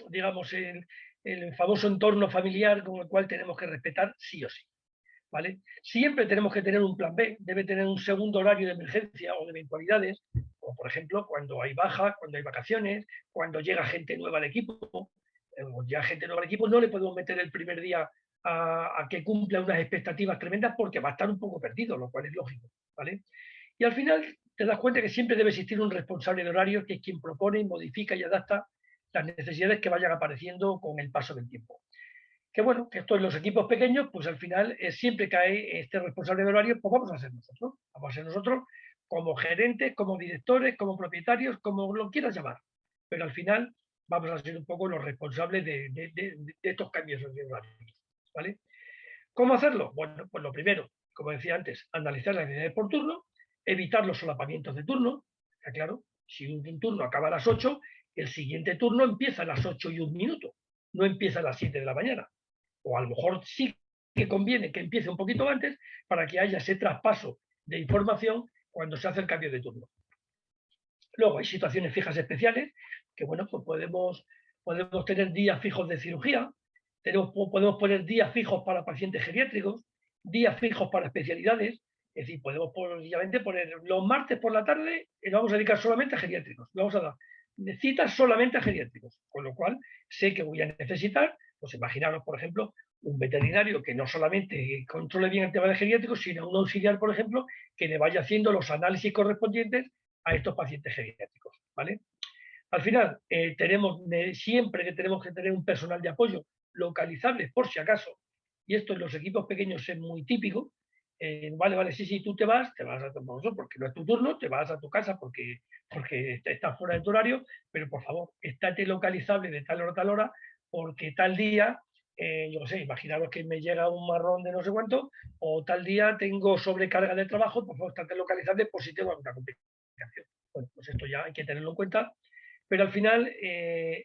digamos, el famoso entorno familiar con el cual tenemos que respetar sí o sí. ¿Vale? Siempre tenemos que tener un plan B, debe tener un segundo horario de emergencia o de eventualidades, como por ejemplo cuando hay bajas, cuando hay vacaciones, cuando llega gente nueva al equipo, ya gente nueva al equipo no le podemos meter el primer día a que cumpla unas expectativas tremendas porque va a estar un poco perdido, lo cual es lógico, ¿vale? Y al final te das cuenta que siempre debe existir un responsable de horario que es quien propone, modifica y adapta las necesidades que vayan apareciendo con el paso del tiempo. Que bueno, que esto en los equipos pequeños, pues al final siempre cae este responsable de horario, pues vamos a ser nosotros. Vamos a ser nosotros como gerentes, como directores, como propietarios, como lo quieras llamar. Pero al final vamos a ser un poco los responsables de estos cambios de horario. ¿Vale? ¿Cómo hacerlo? Bueno, pues lo primero, como decía antes, analizar las necesidades por turno, evitar los solapamientos de turno. Está claro, si un turno acaba a las 8, el siguiente turno empieza a las 8 y un minuto, no empieza a las 7 de la mañana. O a lo mejor sí que conviene que empiece un poquito antes para que haya ese traspaso de información cuando se hace el cambio de turno. Luego hay situaciones fijas especiales que, bueno, pues podemos tener días fijos de cirugía, podemos poner días fijos para pacientes geriátricos, días fijos para especialidades, es decir, podemos obviamente poner los martes por la tarde y lo vamos a dedicar solamente a geriátricos, vamos a dar citas solamente a geriátricos, con lo cual sé que voy a necesitar, pues imaginaros, por ejemplo, un veterinario que no solamente controle bien el tema de geriátricos, sino un auxiliar, por ejemplo, que le vaya haciendo los análisis correspondientes a estos pacientes geriátricos, ¿vale? Al final, siempre que tenemos que tener un personal de apoyo localizable, por si acaso, y esto en los equipos pequeños es muy típico, vale, sí, tú te vas a tu turno porque no es tu turno, te vas a tu casa porque estás fuera de tu horario, pero por favor, estate localizable de tal hora a tal hora, porque tal día yo qué sé, imaginaros que me llega un marrón de no sé cuánto, o tal día tengo sobrecarga de trabajo, por favor, estate localizable por si tengo alguna complicación. Bueno, pues esto ya hay que tenerlo en cuenta, pero al final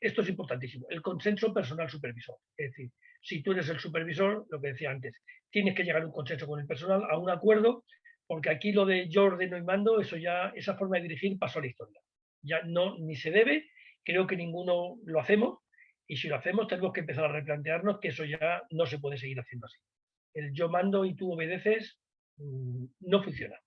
esto es importantísimo, el consenso personal supervisor. Es decir, si tú eres el supervisor, lo que decía antes, tienes que llegar a un consenso con el personal, a un acuerdo, porque aquí lo de yo ordeno y mando, eso ya, esa forma de dirigir pasó a la historia. Ya no, ni se debe, creo que ninguno lo hacemos, y si lo hacemos tenemos que empezar a replantearnos que eso ya no se puede seguir haciendo así. El yo mando y tú obedeces no funciona.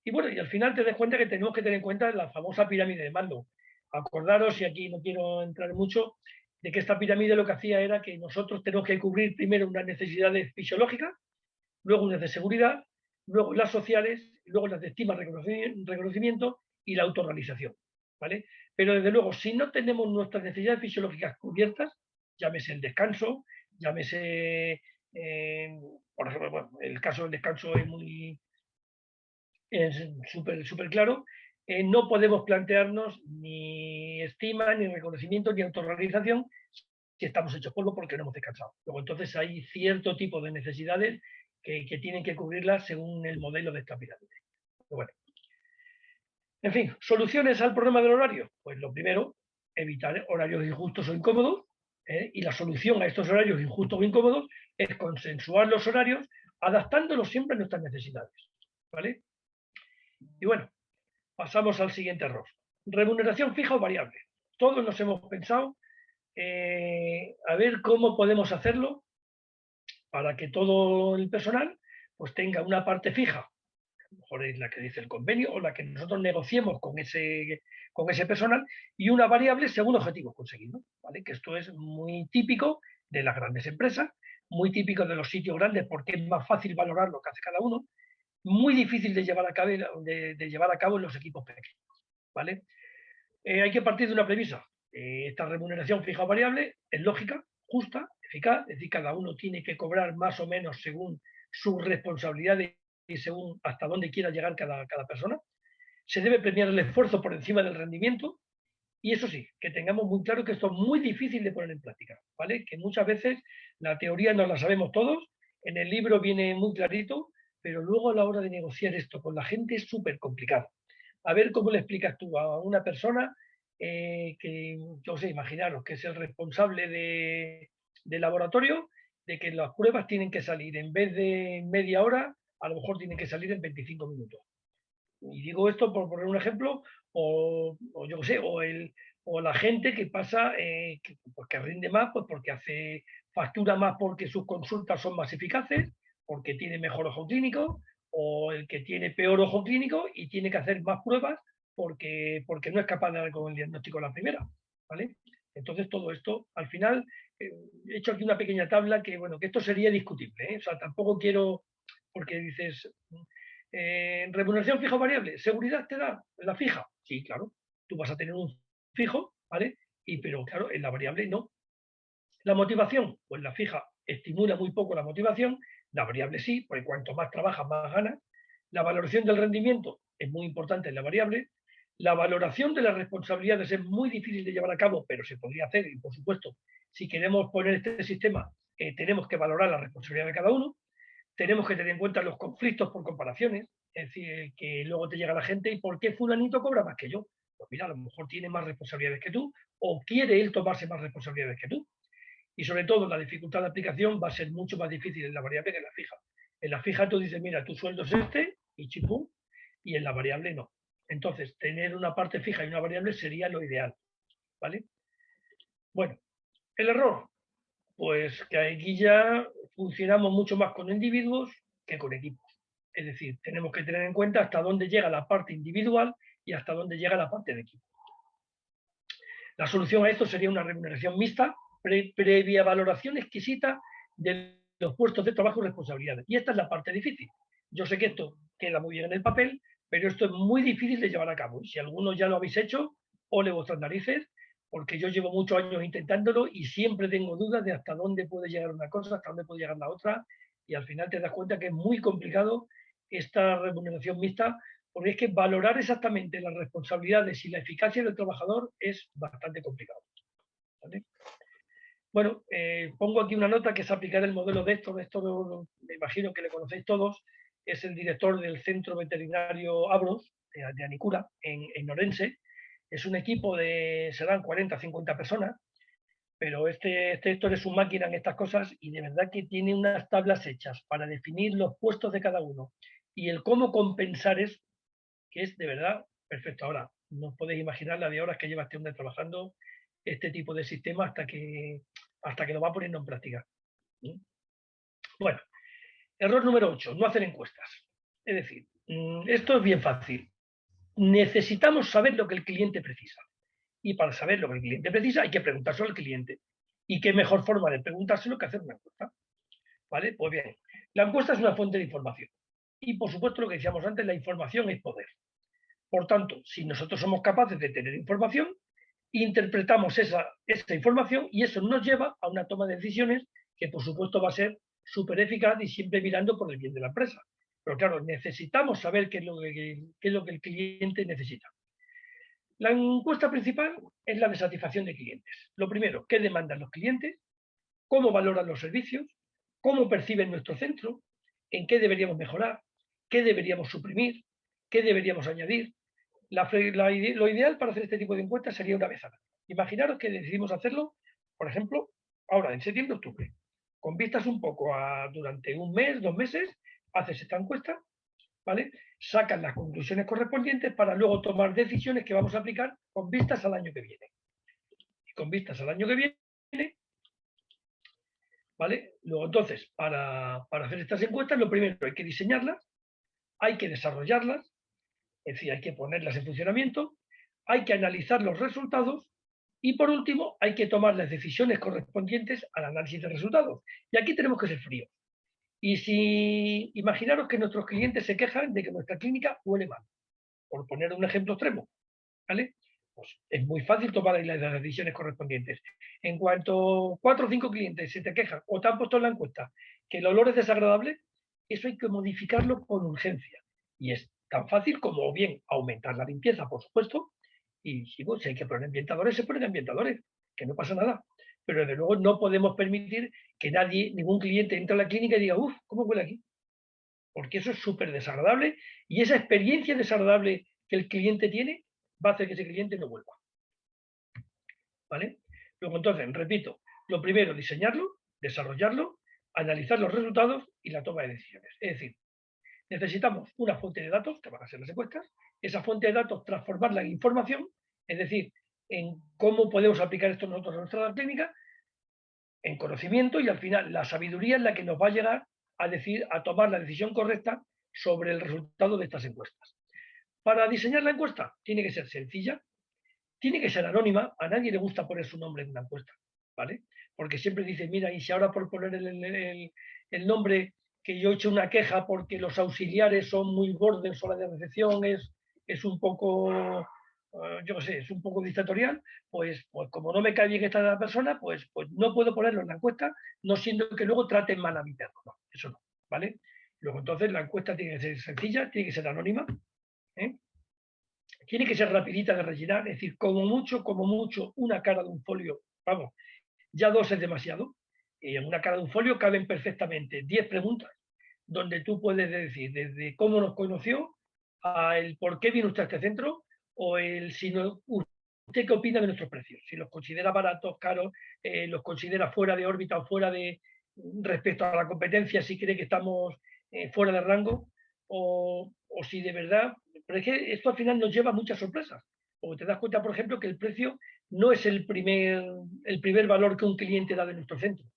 Y bueno, y al final te das cuenta que tenemos que tener en cuenta la famosa pirámide de mando. Acordaros, y aquí no quiero entrar mucho, de que esta pirámide lo que hacía era que nosotros tenemos que cubrir primero unas necesidades fisiológicas, luego unas de seguridad, luego las sociales, luego las de estima, reconocimiento y la autorrealización. ¿Vale? Pero desde luego, si no tenemos nuestras necesidades fisiológicas cubiertas, llámese el descanso, llámese, por ejemplo, bueno, el caso del descanso es muy súper claro, no podemos plantearnos ni estima, ni reconocimiento, ni autorrealización si estamos hechos polvo porque no hemos descansado. Luego entonces hay cierto tipo de necesidades que tienen que cubrirlas según el modelo de esta pirámide. Pero bueno. En fin, soluciones al problema del horario. Pues lo primero, evitar horarios injustos o incómodos. Y la solución a estos horarios injustos o incómodos es consensuar los horarios, adaptándolos siempre a nuestras necesidades. ¿Vale? Y bueno, pasamos al siguiente error. Remuneración fija o variable. Todos nos hemos pensado a ver cómo podemos hacerlo para que todo el personal pues tenga una parte fija, a lo mejor es la que dice el convenio o la que nosotros negociemos con ese personal, y una variable según objetivos conseguidos, ¿vale? Que esto es muy típico de las grandes empresas, muy típico de los sitios grandes porque es más fácil valorar lo que hace cada uno, muy difícil de llevar a cabo en los equipos pequeños, ¿vale? Hay que partir de una premisa. Esta remuneración fija o variable es lógica, justa, eficaz, es decir, cada uno tiene que cobrar más o menos según sus responsabilidades y según hasta dónde quiera llegar cada persona. Se debe premiar el esfuerzo por encima del rendimiento, y eso sí, que tengamos muy claro que esto es muy difícil de poner en práctica, ¿vale? Que muchas veces la teoría no la sabemos todos, en el libro viene muy clarito, pero luego a la hora de negociar esto con la gente es súper complicado. A ver cómo le explicas tú a una persona que, yo sé, imaginaros que es el responsable del laboratorio, de que las pruebas tienen que salir en vez de media hora, a lo mejor tienen que salir en 25 minutos. Y digo esto por poner un ejemplo, o yo qué sé, o la gente que pasa, pues que rinde más, pues porque factura más porque sus consultas son más eficaces, porque tiene mejor ojo clínico, o el que tiene peor ojo clínico y tiene que hacer más pruebas porque no es capaz de dar con el diagnóstico a la primera. ¿Vale? Entonces todo esto, al final, he hecho aquí una pequeña tabla que, bueno, que esto sería discutible, ¿eh? O sea, tampoco quiero, porque dices, remuneración fija o variable. ¿Seguridad te da la fija? Sí, claro. Tú vas a tener un fijo, ¿vale? Pero claro, en la variable no. La motivación, pues la fija estimula muy poco la motivación, la variable sí, porque cuanto más trabajas, más ganas. La valoración del rendimiento es muy importante en la variable. La valoración de las responsabilidades es muy difícil de llevar a cabo, pero se podría hacer, y por supuesto, si queremos poner este sistema, tenemos que valorar la responsabilidad de cada uno. Tenemos que tener en cuenta los conflictos por comparaciones, es decir, que luego te llega la gente y ¿por qué fulanito cobra más que yo? Pues mira, a lo mejor tiene más responsabilidades que tú o quiere él tomarse más responsabilidades que tú. Y sobre todo la dificultad de aplicación va a ser mucho más difícil en la variable que en la fija. En la fija tú dices, mira, tu sueldo es este y chipú, y en la variable no. Entonces, tener una parte fija y una variable sería lo ideal, ¿vale? Bueno, el error, pues que aquí ya funcionamos mucho más con individuos que con equipos. Es decir, tenemos que tener en cuenta hasta dónde llega la parte individual y hasta dónde llega la parte de equipo. La solución a esto sería una remuneración mixta, previa valoración exquisita de los puestos de trabajo y responsabilidades. Y esta es la parte difícil. Yo sé que esto queda muy bien en el papel, pero esto es muy difícil de llevar a cabo. Si algunos ya lo habéis hecho, ole vuestras narices, porque yo llevo muchos años intentándolo y siempre tengo dudas de hasta dónde puede llegar una cosa, hasta dónde puede llegar la otra, y al final te das cuenta que es muy complicado esta remuneración mixta, porque es que valorar exactamente las responsabilidades y la eficacia del trabajador es bastante complicado, ¿vale? Bueno, pongo aquí una nota que es aplicar el modelo de esto me imagino que le conocéis todos, es el director del Centro Veterinario Abros, de Anicura, en Orense. Es un equipo serán 40 50 personas, pero este Héctor es su máquina en estas cosas y de verdad que tiene unas tablas hechas para definir los puestos de cada uno y el cómo compensar eso, que es de verdad perfecto. Ahora, no os podéis imaginar la de horas que lleva este hombre trabajando este tipo de sistema hasta que lo va poniendo en práctica. Bueno, error número 8, no hacer encuestas. Es decir, esto es bien fácil. Necesitamos saber lo que el cliente precisa. Y para saber lo que el cliente precisa hay que preguntárselo al cliente. ¿Y qué mejor forma de preguntárselo que hacer una encuesta? ¿Vale? Pues bien, la encuesta es una fuente de información. Y por supuesto, lo que decíamos antes, la información es poder. Por tanto, si nosotros somos capaces de tener información, interpretamos esa información y eso nos lleva a una toma de decisiones que por supuesto va a ser súper eficaz y siempre mirando por el bien de la empresa. Pero claro, necesitamos saber qué es lo que el cliente necesita. La encuesta principal es la de satisfacción de clientes. Lo primero, ¿qué demandan los clientes? ¿Cómo valoran los servicios? ¿Cómo perciben nuestro centro? ¿En qué deberíamos mejorar? ¿Qué deberíamos suprimir? ¿Qué deberíamos añadir? Lo ideal para hacer este tipo de encuestas sería una vez al año. Imaginaros que decidimos hacerlo, por ejemplo, ahora en septiembre, octubre. Con vistas un poco a durante un mes, 2 meses, haces esta encuesta, ¿vale? Sacas las conclusiones correspondientes para luego tomar decisiones que vamos a aplicar con vistas al año que viene. Y con vistas al año que viene, ¿vale? Luego, entonces, para hacer estas encuestas, lo primero hay que diseñarlas, hay que desarrollarlas, es decir, hay que ponerlas en funcionamiento, hay que analizar los resultados y, por último, hay que tomar las decisiones correspondientes al análisis de resultados. Y aquí tenemos que ser fríos. Y si imaginaros que nuestros clientes se quejan de que nuestra clínica huele mal, por poner un ejemplo extremo, ¿vale? Pues es muy fácil tomar las decisiones correspondientes. En cuanto 4 o 5 clientes se te quejan o te han puesto en la encuesta que el olor es desagradable, eso hay que modificarlo con urgencia. Y es tan fácil como bien aumentar la limpieza, por supuesto, y si hay que poner ambientadores, se ponen ambientadores, que no pasa nada. Pero desde luego no podemos permitir que ningún cliente entre a la clínica y diga, uff, ¿cómo huele aquí? Porque eso es súper desagradable y esa experiencia desagradable que el cliente tiene va a hacer que ese cliente no vuelva. ¿Vale? Luego, entonces, repito, lo primero, diseñarlo, desarrollarlo, analizar los resultados y la toma de decisiones. Es decir, necesitamos una fuente de datos, que van a ser las encuestas, esa fuente de datos transformarla en información, es decir, en cómo podemos aplicar esto nosotros a nuestra técnica, en conocimiento y al final la sabiduría es la que nos va a llegar a tomar la decisión correcta sobre el resultado de estas encuestas. Para diseñar la encuesta tiene que ser sencilla, tiene que ser anónima, a nadie le gusta poner su nombre en una encuesta, ¿vale? Porque siempre dice, mira, y si ahora por poner el nombre que yo he hecho una queja porque los auxiliares son muy bordes o la de recepción es un poco, yo qué sé, es un poco dictatorial, pues como no me cae bien esta persona, pues no puedo ponerlo en la encuesta, no siendo que luego traten mal a mi perro, no, eso no, ¿vale? Luego entonces la encuesta tiene que ser sencilla, tiene que ser anónima, ¿eh? Tiene que ser rapidita de rellenar, es decir, como mucho, una cara de un folio, vamos, ya 2 es demasiado. Y en una cara de un folio caben perfectamente 10 preguntas, donde tú puedes decir desde cómo nos conoció, a el por qué viene usted a este centro, o el si no, usted qué opina de nuestros precios, si los considera baratos, caros, los considera fuera de órbita o fuera de respecto a la competencia, si cree que estamos fuera de rango, o si de verdad, pero es que esto al final nos lleva a muchas sorpresas, porque te das cuenta, por ejemplo, que el precio no es el primer valor que un cliente da de nuestro centro,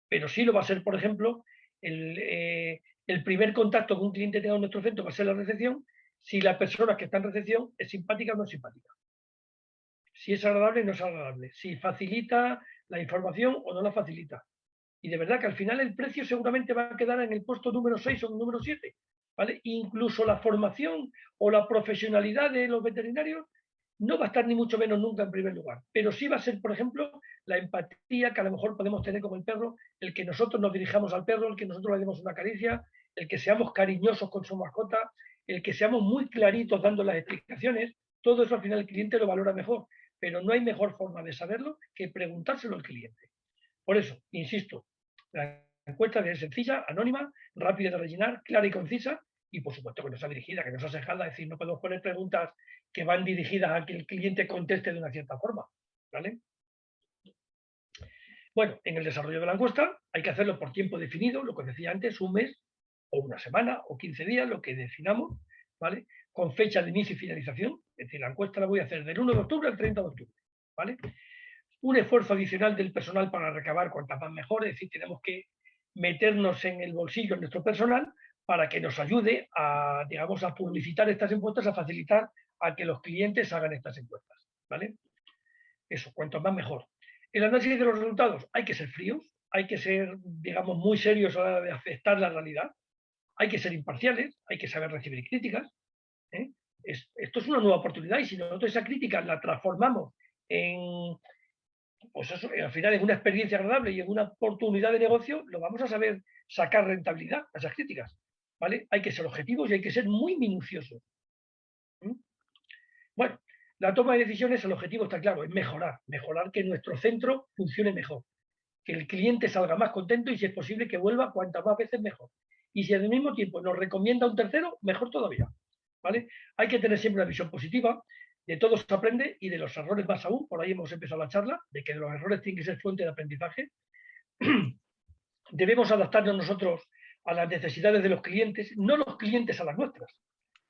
pero sí lo va a ser, por ejemplo, el primer contacto que un cliente tenga en nuestro centro va a ser la recepción, si la persona que está en recepción es simpática o no es simpática. Si es agradable o no es agradable. Si facilita la información o no la facilita. Y de verdad que al final el precio seguramente va a quedar en el puesto número 6 o número 7. ¿Vale? Incluso la formación o la profesionalidad de los veterinarios no va a estar ni mucho menos nunca en primer lugar. Pero sí va a ser, por ejemplo, la empatía que a lo mejor podemos tener con el perro, el que nosotros nos dirijamos al perro, el que nosotros le demos una caricia, el que seamos cariñosos con su mascota, el que seamos muy claritos dando las explicaciones. Todo eso al final el cliente lo valora mejor. Pero no hay mejor forma de saberlo que preguntárselo al cliente. Por eso, insisto, la encuesta debe ser sencilla, anónima, rápida de rellenar, clara y concisa, y por supuesto que no sea dirigida, que no sea sesgada, es decir, no podemos poner preguntas que van dirigidas a que el cliente conteste de una cierta forma, ¿vale? Bueno, en el desarrollo de la encuesta hay que hacerlo por tiempo definido, lo que os decía antes, un mes, o una semana, o 15 días, lo que definamos, ¿vale? Con fecha de inicio y finalización, es decir, la encuesta la voy a hacer del 1 de octubre al 30 de octubre, ¿vale? Un esfuerzo adicional del personal para recabar cuantas más mejor, es decir, tenemos que meternos en el bolsillo de nuestro personal para que nos ayude a, digamos, a publicitar estas encuestas, a facilitar a que los clientes hagan estas encuestas, ¿vale? Eso, cuanto más mejor. El análisis de los resultados, hay que ser fríos, hay que ser, digamos, muy serios a la hora de aceptar la realidad, hay que ser imparciales, hay que saber recibir críticas. ¿eh? Esto es una nueva oportunidad y si nosotros esa crítica la transformamos en, pues eso, al final en una experiencia agradable y en una oportunidad de negocio, lo vamos a saber sacar rentabilidad a esas críticas. ¿Vale? Hay que ser objetivos y hay que ser muy minuciosos. Bueno, la toma de decisiones, el objetivo está claro, es mejorar que nuestro centro funcione mejor, que el cliente salga más contento y si es posible que vuelva cuantas más veces mejor. Y si al mismo tiempo nos recomienda un tercero, mejor todavía. ¿Vale? Hay que tener siempre una visión positiva, de todo se aprende y de los errores más aún, por ahí hemos empezado la charla, de que los errores tienen que ser fuente de aprendizaje. Debemos adaptarnos nosotros a las necesidades de los clientes, no los clientes a las nuestras.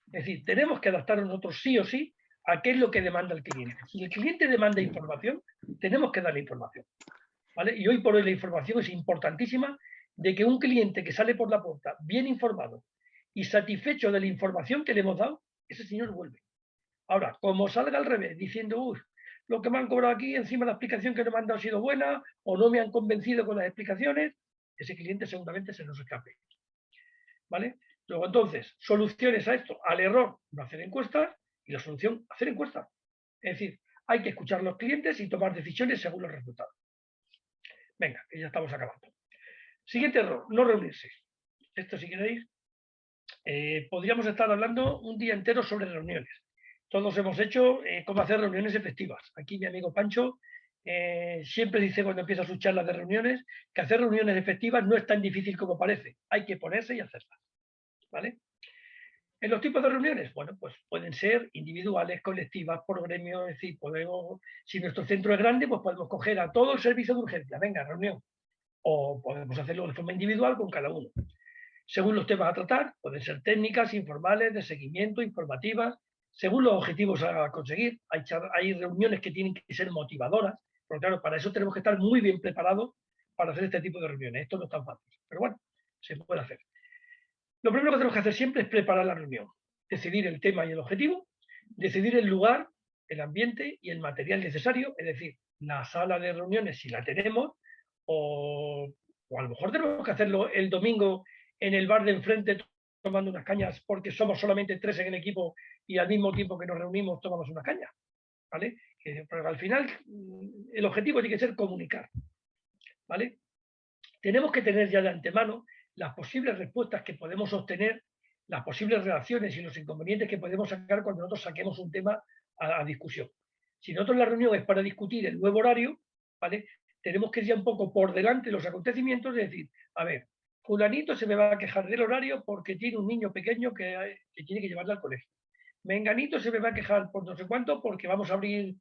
Es decir, tenemos que adaptarnos nosotros sí o sí a qué es lo que demanda el cliente. Si el cliente demanda información, tenemos que darle información. ¿Vale? Y hoy por hoy la información es importantísima de que un cliente que sale por la puerta bien informado y satisfecho de la información que le hemos dado, ese señor vuelve. Ahora, como salga al revés, diciendo, uy, lo que me han cobrado aquí, encima la explicación que no me han dado ha sido buena, o no me han convencido con las explicaciones, ese cliente seguramente se nos escape. ¿Vale? Luego, entonces, soluciones a esto, al error, no hacer encuestas, y la solución, hacer encuestas. Es decir, hay que escuchar a los clientes y tomar decisiones según los resultados. Venga, que ya estamos acabando. Siguiente error, no reunirse. Esto, si queréis, podríamos estar hablando un día entero sobre reuniones. Todos hemos hecho cómo hacer reuniones efectivas. Aquí mi amigo Pancho siempre dice cuando empieza sus charlas de reuniones que hacer reuniones efectivas no es tan difícil como parece. Hay que ponerse y hacerlas. ¿Vale? En los tipos de reuniones, bueno, pues pueden ser individuales, colectivas, por gremio, es decir, podemos, si nuestro centro es grande, pues podemos coger a todo el servicio de urgencia, venga, reunión, o podemos hacerlo de forma individual con cada uno. Según los temas a tratar, pueden ser técnicas, informales, de seguimiento, informativas, según los objetivos a conseguir. Hay reuniones que tienen que ser motivadoras, pero claro, para eso tenemos que estar muy bien preparados para hacer este tipo de reuniones. Esto no es tan fácil, pero bueno, se puede hacer. Lo primero que tenemos que hacer siempre es preparar la reunión, decidir el tema y el objetivo, decidir el lugar, el ambiente y el material necesario, es decir, la sala de reuniones si la tenemos, o a lo mejor tenemos que hacerlo el domingo en el bar de enfrente tomando unas cañas porque somos solamente 3 en el equipo y al mismo tiempo que nos reunimos tomamos una caña. ¿Vale? Pero al final el objetivo tiene que ser comunicar. ¿Vale? Tenemos que tener ya de antemano las posibles respuestas que podemos obtener, las posibles reacciones y los inconvenientes que podemos sacar cuando nosotros saquemos un tema a discusión. Si nosotros la reunión es para discutir el nuevo horario, ¿vale? Tenemos que ir ya un poco por delante de los acontecimientos y decir, a ver, fulanito se me va a quejar del horario porque tiene un niño pequeño que tiene que llevarle al colegio. Menganito se me va a quejar por no sé cuánto porque vamos a abrir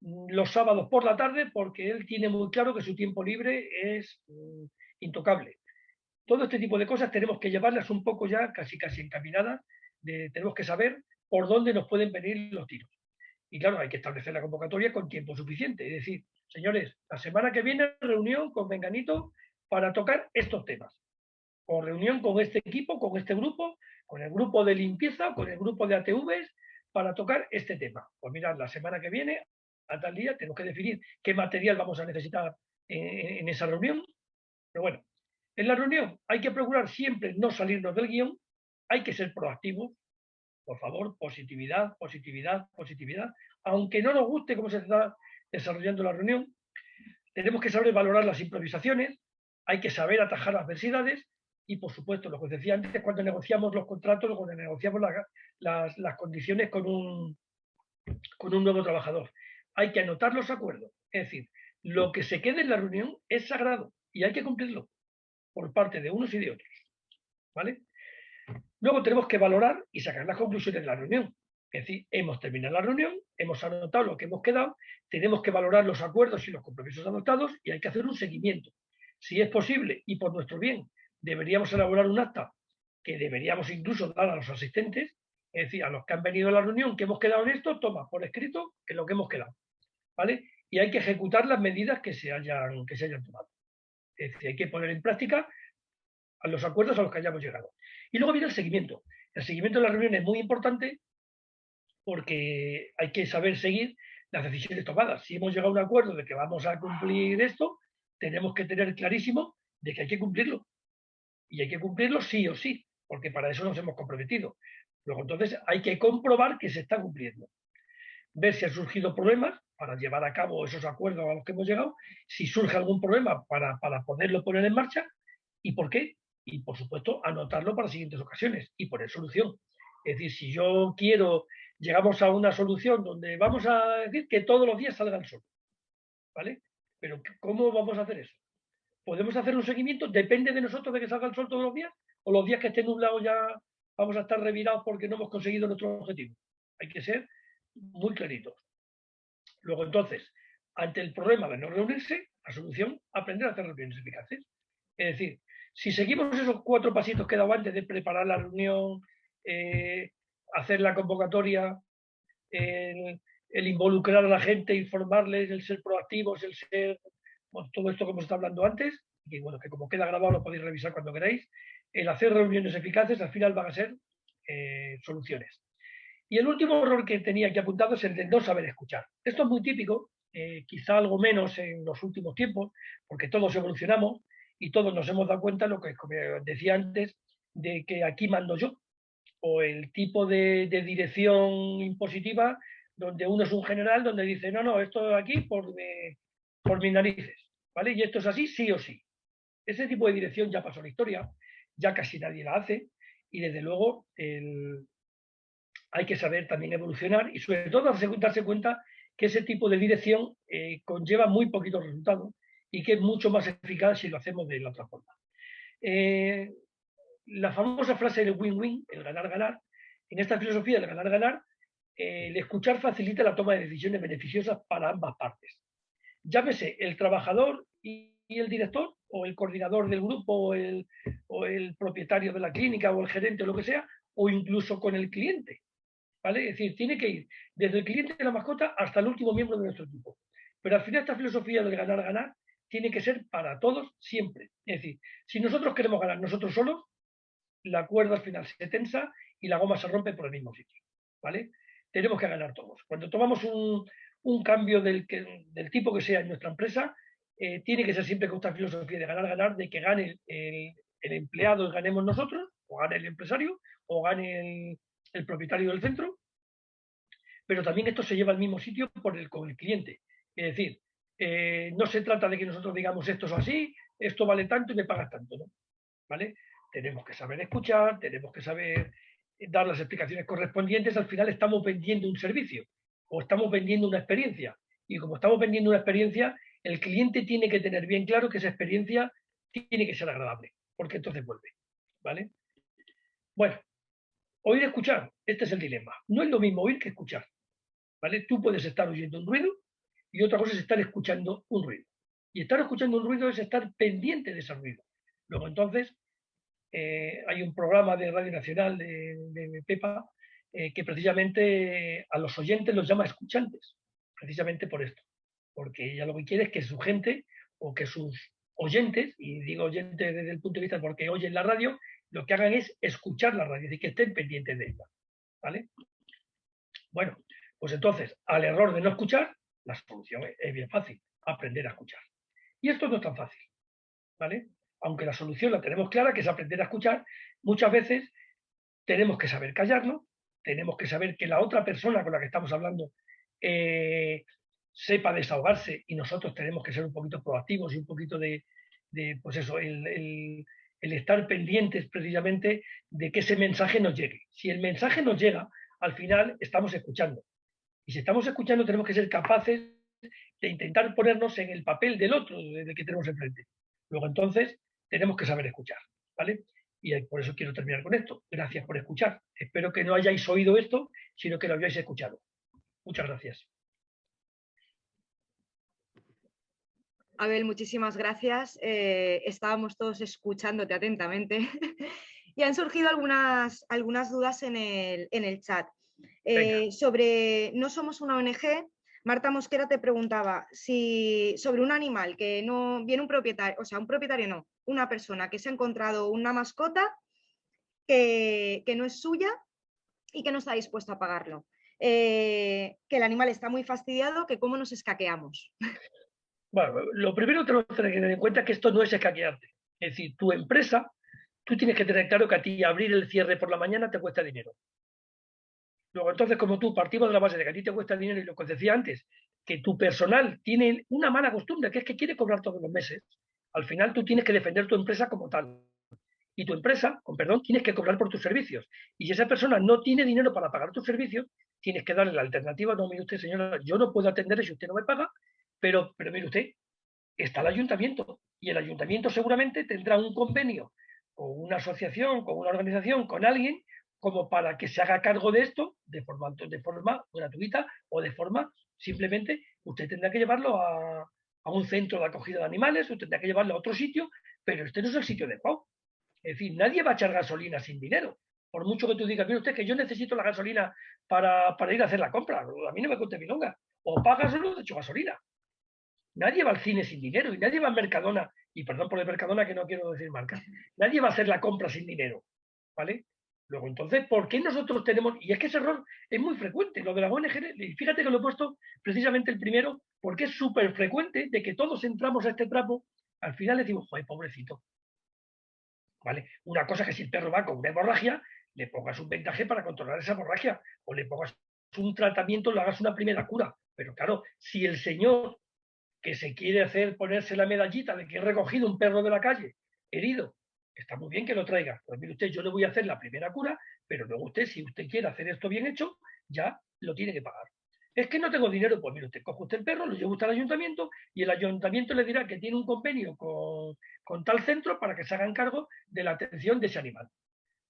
los sábados por la tarde porque él tiene muy claro que su tiempo libre es intocable. Todo este tipo de cosas tenemos que llevarlas un poco ya casi encaminadas, tenemos que saber por dónde nos pueden venir los tiros. Y claro, hay que establecer la convocatoria con tiempo suficiente. Es decir, señores, la semana que viene reunión con Menganito para tocar estos temas. O reunión con este equipo, con este grupo, con el grupo de limpieza, con el grupo de ATVs, para tocar este tema. Pues mirad, la semana que viene, a tal día, tenemos que definir qué material vamos a necesitar en esa reunión. Pero bueno, en la reunión hay que procurar siempre no salirnos del guión, hay que ser proactivos, por favor, positividad, positividad, positividad, aunque no nos guste cómo se está desarrollando la reunión, tenemos que saber valorar las improvisaciones, hay que saber atajar las adversidades y, por supuesto, lo que os decía antes, cuando negociamos los contratos o cuando negociamos las condiciones con un nuevo trabajador, hay que anotar los acuerdos, es decir, Lo que se quede en la reunión es sagrado y hay que cumplirlo por parte de unos y de otros, ¿vale? Luego tenemos que valorar y sacar las conclusiones de la reunión. Es decir, hemos terminado la reunión, hemos anotado lo que hemos quedado, tenemos que valorar los acuerdos y los compromisos adoptados y hay que hacer un seguimiento. Si es posible y por nuestro bien, deberíamos elaborar un acta que deberíamos incluso dar a los asistentes, es decir, a los que han venido a la reunión, que hemos quedado en esto, toma por escrito en lo que hemos quedado, ¿vale? Y hay que ejecutar las medidas que se hayan tomado. Es decir, hay que poner en práctica a los acuerdos a los que hayamos llegado. Y luego viene el seguimiento. El seguimiento de la reunión es muy importante porque hay que saber seguir las decisiones tomadas. Si hemos llegado a un acuerdo de que vamos a cumplir esto, tenemos que tener clarísimo de que hay que cumplirlo. Y hay que cumplirlo sí o sí, porque para eso nos hemos comprometido. Luego, entonces, hay que comprobar que se está cumpliendo. Ver si han surgido problemas para llevar a cabo esos acuerdos a los que hemos llegado, si surge algún problema para poderlo poner en marcha y por qué. Y, por supuesto, anotarlo para siguientes ocasiones y poner solución. Es decir, si yo quiero, llegamos a una solución donde vamos a decir que todos los días salga el sol, ¿vale? Pero ¿cómo vamos a hacer eso? ¿Podemos hacer un seguimiento? ¿Depende de nosotros de que salga el sol todos los días? ¿O los días que esté nublado ya vamos a estar revirados porque no hemos conseguido nuestro objetivo? Hay que ser muy claritos. Luego, entonces, ante el problema de no reunirse, la solución, aprender a hacer reuniones eficaces. Es decir, si seguimos esos 4 pasitos que he dado antes de preparar la reunión, hacer la convocatoria, el involucrar a la gente, informarles, el ser proactivos, el ser, bueno, todo esto que hemos estado hablando antes, y bueno, que como queda grabado lo podéis revisar cuando queráis, el hacer reuniones eficaces al final van a ser soluciones. Y el último error que tenía aquí apuntado es el de no saber escuchar. Esto es muy típico, quizá algo menos en los últimos tiempos, porque todos evolucionamos y todos nos hemos dado cuenta, lo que como decía antes, de que aquí mando yo, o el tipo de dirección impositiva, donde uno es un general, donde dice, no, no, esto de aquí por mis narices, ¿vale? Y esto es así, sí o sí. Ese tipo de dirección ya pasó la historia, ya casi nadie la hace, y desde luego hay que saber también evolucionar y sobre todo darse cuenta que ese tipo de dirección conlleva muy poquitos resultados y que es mucho más eficaz si lo hacemos de la otra forma. La famosa frase del win-win, el ganar-ganar, en esta filosofía del ganar-ganar, el escuchar facilita la toma de decisiones beneficiosas para ambas partes. Llámese el trabajador y el director, o el coordinador del grupo, o el propietario de la clínica, o el gerente, o lo que sea, o incluso con el cliente. ¿Vale? Es decir, tiene que ir desde el cliente de la mascota hasta el último miembro de nuestro equipo. Pero al final esta filosofía del ganar-ganar tiene que ser para todos siempre. Es decir, si nosotros queremos ganar nosotros solos, la cuerda al final se tensa y la goma se rompe por el mismo sitio. ¿Vale? Tenemos que ganar todos. Cuando tomamos un cambio del tipo que sea en nuestra empresa, tiene que ser siempre con esta filosofía de ganar-ganar, de que gane el empleado y ganemos nosotros, o gane el empresario, o gane el propietario del centro, pero también esto se lleva al mismo sitio con el cliente. Es decir, no se trata de que nosotros digamos esto es así, esto vale tanto y me pagas tanto, ¿no? ¿Vale? Tenemos que saber escuchar, tenemos que saber dar las explicaciones correspondientes, al final estamos vendiendo un servicio o estamos vendiendo una experiencia. Y como estamos vendiendo una experiencia, el cliente tiene que tener bien claro que esa experiencia tiene que ser agradable, porque entonces vuelve. ¿Vale? Bueno, oír escuchar, este es el dilema. No es lo mismo oír que escuchar. ¿Vale? Tú puedes estar oyendo un ruido y otra cosa es estar escuchando un ruido. Y estar escuchando un ruido es estar pendiente de ese ruido. Luego entonces hay un programa de Radio Nacional de Pepa que precisamente a los oyentes los llama escuchantes, precisamente por esto. Porque ella lo que quiere es que su gente o que sus oyentes, y digo oyentes desde el punto de vista porque oyen la radio, lo que hagan es escuchar la radio, es decir, que estén pendientes de ella. ¿Vale? Bueno, pues entonces, al error de no escuchar, la solución es bien fácil, aprender a escuchar. Y esto no es tan fácil, ¿vale? Aunque la solución la tenemos clara, que es aprender a escuchar, muchas veces tenemos que saber callarnos, tenemos que saber que la otra persona con la que estamos hablando sepa desahogarse y nosotros tenemos que ser un poquito proactivos y un poquito pues eso, el estar pendientes precisamente de que ese mensaje nos llegue. Si el mensaje nos llega, al final estamos escuchando. Y si estamos escuchando, tenemos que ser capaces de intentar ponernos en el papel del otro, del que tenemos enfrente. Luego entonces tenemos que saber escuchar, ¿vale? Y por eso quiero terminar con esto. Gracias por escuchar. Espero que no hayáis oído esto, sino que lo hayáis escuchado. Muchas gracias. Abel, muchísimas gracias. Estábamos todos escuchándote atentamente y han surgido algunas dudas en el chat. Sobre No somos una ONG, Marta Mosquera te preguntaba si sobre un animal que no viene un propietario, o sea, un propietario no, una persona que se ha encontrado una mascota que no es suya y que no está dispuesto a pagarlo. Que el animal está muy fastidiado, que cómo nos escaqueamos. Bueno, lo primero que tenemos que tener en cuenta es que esto no es escaquearte. Es decir, tu empresa, tú tienes que tener claro que a ti abrir el cierre por la mañana te cuesta dinero. Luego, entonces, como tú partimos de la base de que a ti te cuesta dinero y lo que os decía antes, que tu personal tiene una mala costumbre, que es que quiere cobrar todos los meses, al final tú tienes que defender tu empresa como tal. Y tu empresa, con perdón, tienes que cobrar por tus servicios. Y si esa persona no tiene dinero para pagar tus servicios, tienes que darle la alternativa. No, mire usted, señora, yo no puedo atenderle si usted no me paga, pero mire usted, está el ayuntamiento. Y el ayuntamiento seguramente tendrá un convenio con una asociación, con una organización, con alguien, como para que se haga cargo de esto de forma gratuita o de forma simplemente usted tendrá que llevarlo a un centro de acogida de animales, usted tendrá que llevarlo a otro sitio, pero este no es el sitio adecuado. Es decir, nadie va a echar gasolina sin dinero. Por mucho que tú digas, mire usted que yo necesito la gasolina para ir a hacer la compra, a mí no me cuente milonga. O pagas o no te echo gasolina. Nadie va al cine sin dinero y nadie va al Mercadona, y perdón por el Mercadona que no quiero decir marca, nadie va a hacer la compra sin dinero, ¿vale? Luego, entonces, ¿por qué nosotros tenemos...? Y es que ese error es muy frecuente, lo de la ONG, y fíjate que lo he puesto precisamente el primero, porque es súper frecuente de que todos entramos a este trapo, al final le decimos, joder, pobrecito, ¿vale? Una cosa que si el perro va con una hemorragia, le pongas un vendaje para controlar esa hemorragia, o le pongas un tratamiento, le hagas una primera cura. Pero claro, si el señor que se quiere hacer ponerse la medallita de que he recogido un perro de la calle herido, está muy bien que lo traiga. Pues mire usted, yo le voy a hacer la primera cura, pero luego usted, si usted quiere hacer esto bien hecho, ya lo tiene que pagar. Es que no tengo dinero, pues mire usted, coge usted el perro, lo lleva usted al ayuntamiento y el ayuntamiento le dirá que tiene un convenio con tal centro para que se hagan cargo de la atención de ese animal.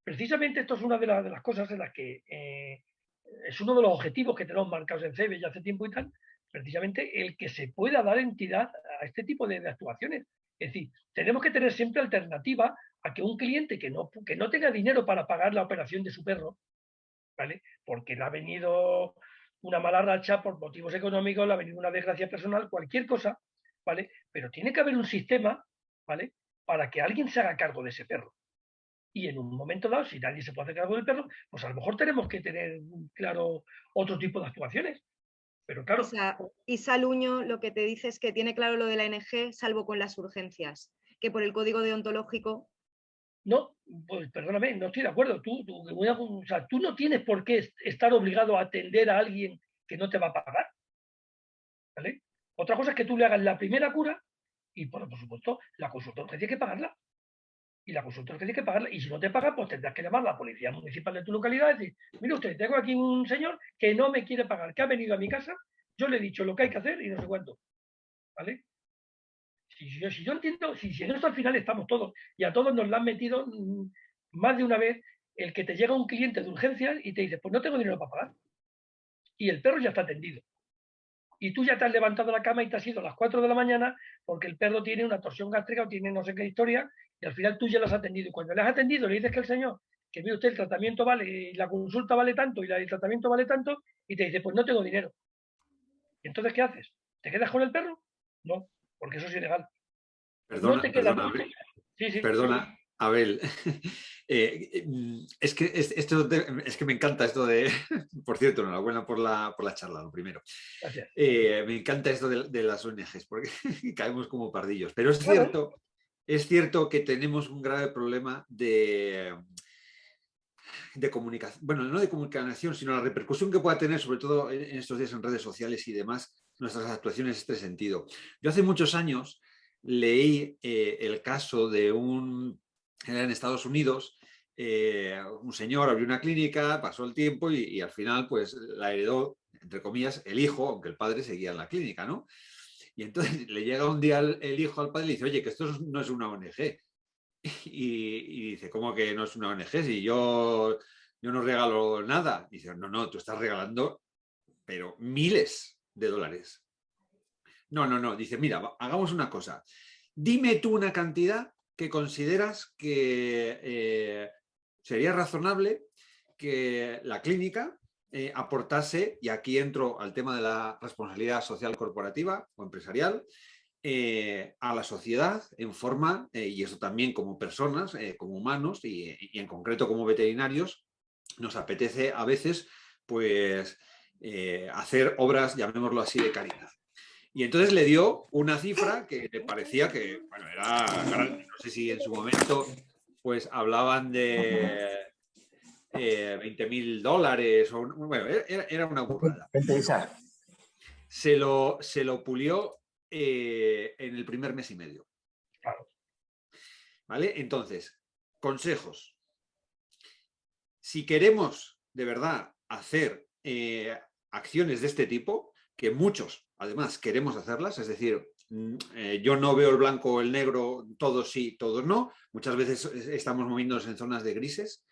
Precisamente esto es una de las cosas en las que es uno de los objetivos que tenemos marcados en CEBE ya hace tiempo y tal, precisamente el que se pueda dar entidad a este tipo de actuaciones. Es decir, tenemos que tener siempre alternativa a que un cliente que no tenga dinero para pagar la operación de su perro, ¿vale? Porque le ha venido una mala racha por motivos económicos, le ha venido una desgracia personal, cualquier cosa, ¿vale? Pero tiene que haber un sistema, ¿vale? Para que alguien se haga cargo de ese perro. Y en un momento dado, si nadie se puede hacer cargo del perro, pues a lo mejor tenemos que tener claro otro tipo de actuaciones. Pero claro, Isa Luño lo que te dice es que tiene claro lo de la ONG, salvo con las urgencias, que por el código deontológico. no, pues perdóname, no estoy de acuerdo. O sea, tú no tienes por qué estar obligado a atender a alguien que no te va a pagar. ¿Vale? Otra cosa es que tú le hagas la primera cura y, por supuesto, la consulta urgencia hay que pagarla. Y la consulta urgencia hay que pagarla. Y si no te paga, pues tendrás que llamar a la policía municipal de tu localidad y decir, mire usted, tengo aquí un señor que no me quiere pagar, que ha venido a mi casa, yo le he dicho lo que hay que hacer y no sé cuánto. ¿Vale? Si yo entiendo, si en esto al final estamos todos, y a todos nos lo han metido más de una vez, el que te llega un cliente de urgencias y te dice, pues no tengo dinero para pagar. Y el perro ya está atendido. Y tú ya te has levantado de la cama y te has ido a las 4 de la mañana porque el perro tiene una torsión gástrica o tiene no sé qué historia, y al final tú ya lo has atendido. Y cuando le has atendido, le dices que el señor, que mire usted, el tratamiento vale, y la consulta vale tanto, y el tratamiento vale tanto, y te dice, pues no tengo dinero. ¿Y entonces qué haces? ¿Te quedas con el perro? No, porque eso es ilegal. No te queda Perdona, mucho. Sí, sí. perdona, Abel. Es que es que me encanta esto de. Por cierto, enhorabuena por la charla, lo primero. Gracias. Me encanta esto de las ONGs, porque caemos como pardillos. Pero Claro. es cierto que tenemos un grave problema de comunicación, bueno, no de comunicación, sino la repercusión que pueda tener, sobre todo en estos días en redes sociales y demás, nuestras actuaciones en este sentido. Yo hace muchos años leí el caso de era en Estados Unidos, un señor abrió una clínica, pasó el tiempo y al final pues la heredó, entre comillas, el hijo, aunque el padre seguía en la clínica, ¿no? Y entonces le llega un día el hijo al padre y le dice, oye, que esto no es una ONG. Y dice, ¿cómo que no es una ONG? Si yo no regalo nada. Y dice, no, tú estás regalando, pero miles de dólares. No. Dice, mira, hagamos una cosa. Dime tú una cantidad que consideras que sería razonable que la clínica aportase, y aquí entro al tema de la responsabilidad social corporativa o empresarial, a la sociedad en forma, y eso también como personas, como humanos y en concreto como veterinarios, nos apetece a veces pues hacer obras, llamémoslo así, de caridad. Y entonces le dio una cifra que le parecía que, bueno, era grande. No sé si en su momento pues hablaban de $20.000 o, bueno, era una burrada. Se lo pulió en el primer mes y medio. Claro. ¿Vale? Entonces, consejos. Si queremos de verdad hacer acciones de este tipo, que muchos además queremos hacerlas, es decir, yo no veo el blanco o el negro, todos sí, todos no, muchas veces estamos moviéndonos en zonas de grises,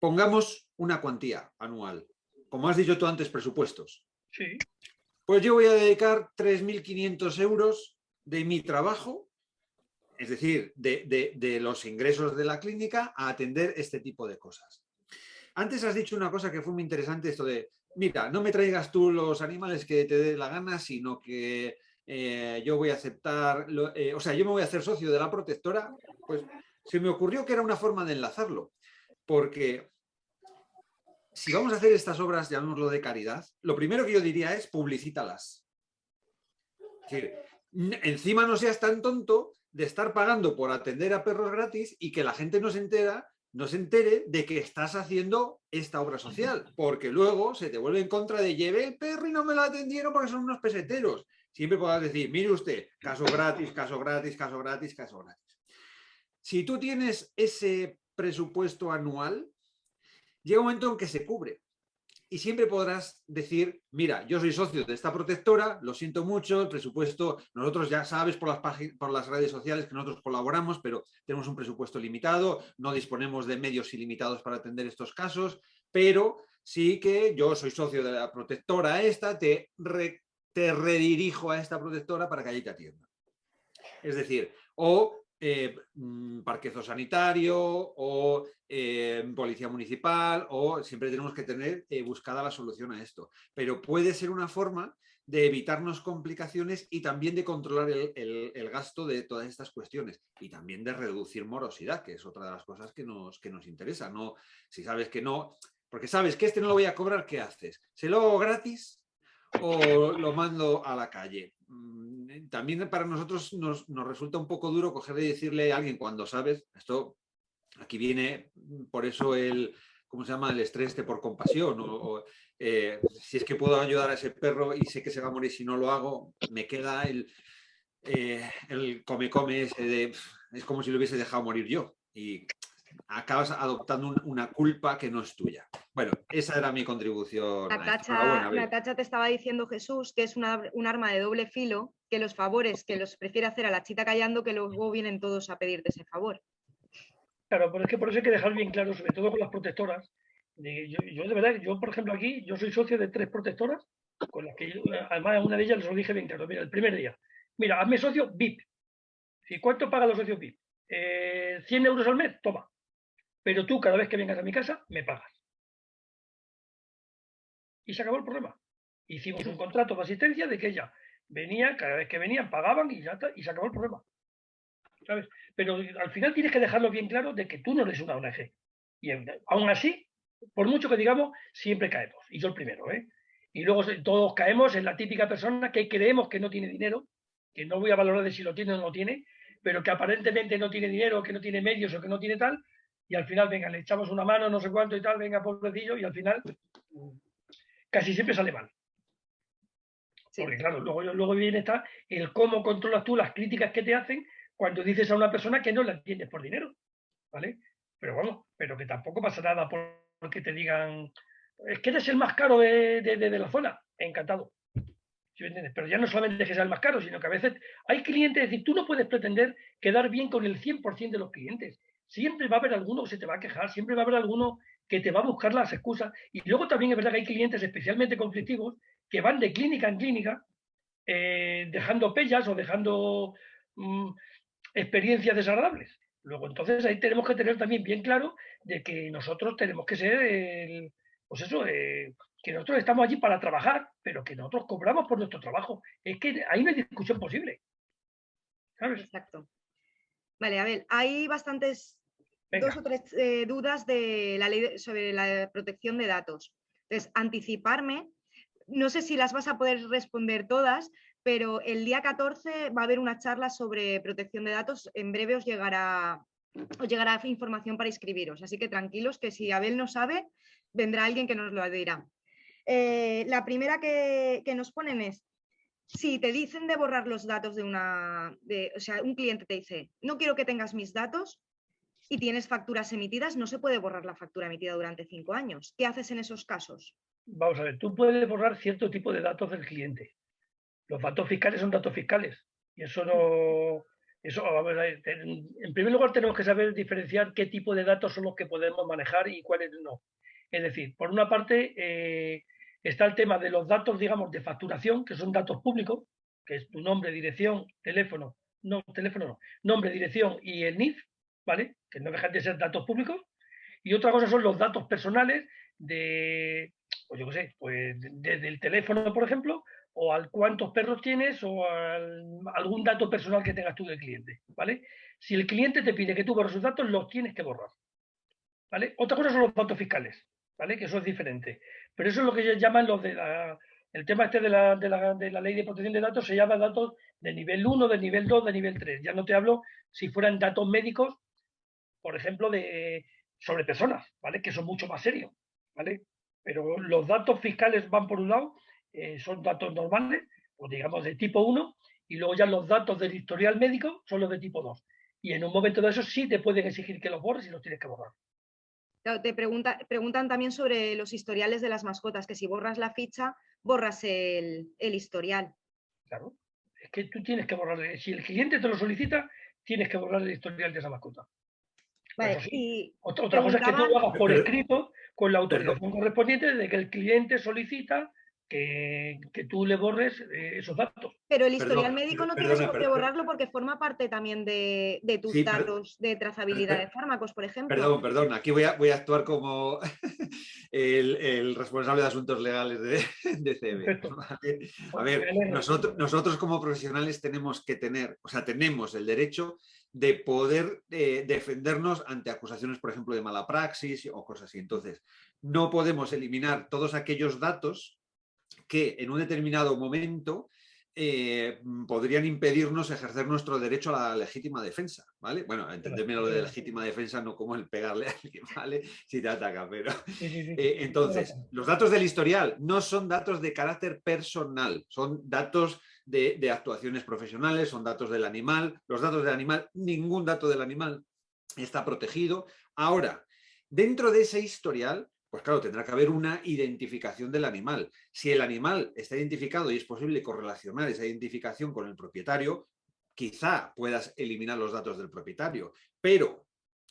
pongamos una cuantía anual, como has dicho tú antes, presupuestos. Sí. Pues yo voy a dedicar 3.500 euros de mi trabajo, es decir, de los ingresos de la clínica, a atender este tipo de cosas. Antes has dicho una cosa que fue muy interesante, esto de, mira, no me traigas tú los animales que te dé la gana, sino que yo voy a aceptar, o sea, yo me voy a hacer socio de la protectora. Pues se me ocurrió que era una forma de enlazarlo, porque si vamos a hacer estas obras, llamémoslo de caridad, lo primero que yo diría es publicítalas. Es decir, encima no seas tan tonto de estar pagando por atender a perros gratis y que la gente no se entere de que estás haciendo esta obra social, porque luego se te vuelve en contra de llevé el perro y no me lo atendieron porque son unos peseteros. Siempre podrás decir, mire usted, caso gratis, caso gratis, caso gratis, caso gratis. Si tú tienes ese presupuesto anual, llega un momento en que se cubre. Y siempre podrás decir, mira, yo soy socio de esta protectora, lo siento mucho, el presupuesto, nosotros ya sabes por las redes sociales que nosotros colaboramos, pero tenemos un presupuesto limitado, no disponemos de medios ilimitados para atender estos casos, pero sí que yo soy socio de la protectora esta, te redirijo a esta protectora para que allí te atienda. Es decir, o parque zoosanitario o policía municipal, o siempre tenemos que tener buscada la solución a esto. Pero puede ser una forma de evitarnos complicaciones y también de controlar el gasto de todas estas cuestiones y también de reducir morosidad, que es otra de las cosas que nos interesa. No, si sabes que no, porque sabes que este no lo voy a cobrar, ¿qué haces? ¿Se lo hago gratis o lo mando a la calle? También para nosotros nos resulta un poco duro coger y decirle a alguien cuando sabes, esto aquí viene por eso ¿cómo se llama? El estrés por compasión, si es que puedo ayudar a ese perro y sé que se va a morir si no lo hago, me queda el come ese de, es como si lo hubiese dejado morir yo, y acabas adoptando una culpa que no es tuya. Bueno, esa era mi contribución. Natacha, te estaba diciendo, Jesús, que es un arma de doble filo, que los favores que los prefiere hacer a la chita callando, que luego vienen todos a pedirte ese favor. Claro, pero es que por eso hay que dejar bien claro, sobre todo con las protectoras. Yo de verdad, yo por ejemplo aquí, yo soy socio de 3 protectoras, con las que además a una de ellas les lo dije bien claro. Mira, el primer día, mira, hazme socio VIP. ¿Y cuánto pagan los socios VIP? 100 euros al mes, toma. Pero tú cada vez que vengas a mi casa, me pagas. Y se acabó el problema. Hicimos un contrato de asistencia de que ella venía, cada vez que venían, pagaban y ya está, y se acabó el problema. ¿Sabes? Pero al final tienes que dejarlo bien claro de que tú no eres una ONG. Y aún así, por mucho que digamos, siempre caemos. Y yo el primero, ¿eh? Y luego todos caemos en la típica persona que creemos que no tiene dinero, que no voy a valorar de si lo tiene o no lo tiene, pero que aparentemente no tiene dinero, que no tiene medios o que no tiene tal, y al final, venga, le echamos una mano, no sé cuánto y tal, venga, pobrecillo, y al final casi siempre sale mal. Sí. Porque claro, luego viene el cómo controlas tú las críticas que te hacen cuando dices a una persona que no la entiendes por dinero, ¿vale? Pero vamos, pero que tampoco pasa nada porque te digan, es que eres el más caro de la zona, encantado. ¿Sí me entiendes? Pero ya no solamente que sea el más caro, sino que a veces hay clientes, es decir, tú no puedes pretender quedar bien con el 100% de los clientes. Siempre va a haber alguno que se te va a quejar, siempre va a haber alguno que te va a buscar las excusas. Y luego también es verdad que hay clientes especialmente conflictivos que van de clínica en clínica dejando pellas o dejando experiencias desagradables. Luego, entonces, ahí tenemos que tener también bien claro de que nosotros tenemos que ser, pues eso, que nosotros estamos allí para trabajar, pero que nosotros cobramos por nuestro trabajo. Es que ahí no hay discusión posible. ¿Sabes? Exacto. Vale, a ver, hay bastantes, Venga. 2 o 3 dudas de la ley sobre la protección de datos. Entonces, anticiparme, no sé si las vas a poder responder todas, pero el día 14 va a haber una charla sobre protección de datos. En breve os llegará información para inscribiros. Así que tranquilos, que si Abel no sabe, vendrá alguien que nos lo dirá. La primera que nos ponen es, si te dicen de borrar los datos o sea, un cliente te dice, no quiero que tengas mis datos y tienes facturas emitidas, no se puede borrar la factura emitida durante 5 años. ¿Qué haces en esos casos? Vamos a ver, tú puedes borrar cierto tipo de datos del cliente. Los datos fiscales son datos fiscales. Y eso no. Eso, vamos a ver, en primer lugar, tenemos que saber diferenciar qué tipo de datos son los que podemos manejar y cuáles no. Es decir, por una parte, está el tema de los datos, digamos, de facturación, que son datos públicos, que es tu nombre, dirección, teléfono, no, nombre, dirección y el NIF, ¿vale? Que no dejan de ser datos públicos. Y otra cosa son los datos personales de, pues yo qué sé, pues desde el teléfono, por ejemplo, o al cuántos perros tienes o algún dato personal que tengas tú del cliente, ¿vale? Si el cliente te pide que tú borres sus datos, los tienes que borrar, ¿vale? Otra cosa son los datos fiscales, ¿vale? Que eso es diferente. Pero eso es lo que ellos llaman los de el tema este de la ley de protección de datos, se llama datos de nivel 1, de nivel 2, de nivel 3. Ya no te hablo si fueran datos médicos, por ejemplo, sobre personas, ¿vale? Que son mucho más serios, ¿vale? Pero los datos fiscales van por un lado, son datos normales, o digamos de tipo 1, y luego ya los datos del historial médico son los de tipo 2. Y en un momento de eso sí te pueden exigir que los borres y los tienes que borrar. Claro, te preguntan también sobre los historiales de las mascotas, que si borras la ficha, borras el historial. Claro. Es que tú tienes que borrar, si el cliente te lo solicita, tienes que borrar el historial de esa mascota. Vale, Eso sí. y Otra cosa es que tú preguntaban, lo hagas por Pero- escrito con la Perdón, autorización correspondiente de que el cliente solicita que tú le borres esos datos. pero el perdón, historial médico no tienes perdona, por qué borrarlo porque forma parte también de tus sí, datos de trazabilidad de per- fármacos, por ejemplo. perdón, aquí voy a actuar como el responsable de asuntos legales de CB. Perfecto. ¿Vale? A Pues me ver, alegro. nosotros como profesionales tenemos que tener, o sea, tenemos el derecho de poder defendernos ante acusaciones, por ejemplo, de mala praxis o cosas así. Entonces, no podemos eliminar todos aquellos datos que en un determinado momento podrían impedirnos ejercer nuestro derecho a la legítima defensa, ¿vale? Bueno, entenderme lo de legítima defensa no como el pegarle a alguien, ¿vale? Si te ataca, pero... Sí. entonces, los datos del historial no son datos de carácter personal, son datos de actuaciones profesionales, son datos del animal. Los datos del animal, ningún dato del animal está protegido. Ahora, dentro de ese historial, pues claro, tendrá que haber una identificación del animal. Si el animal está identificado y es posible correlacionar esa identificación con el propietario, quizá puedas eliminar los datos del propietario. Pero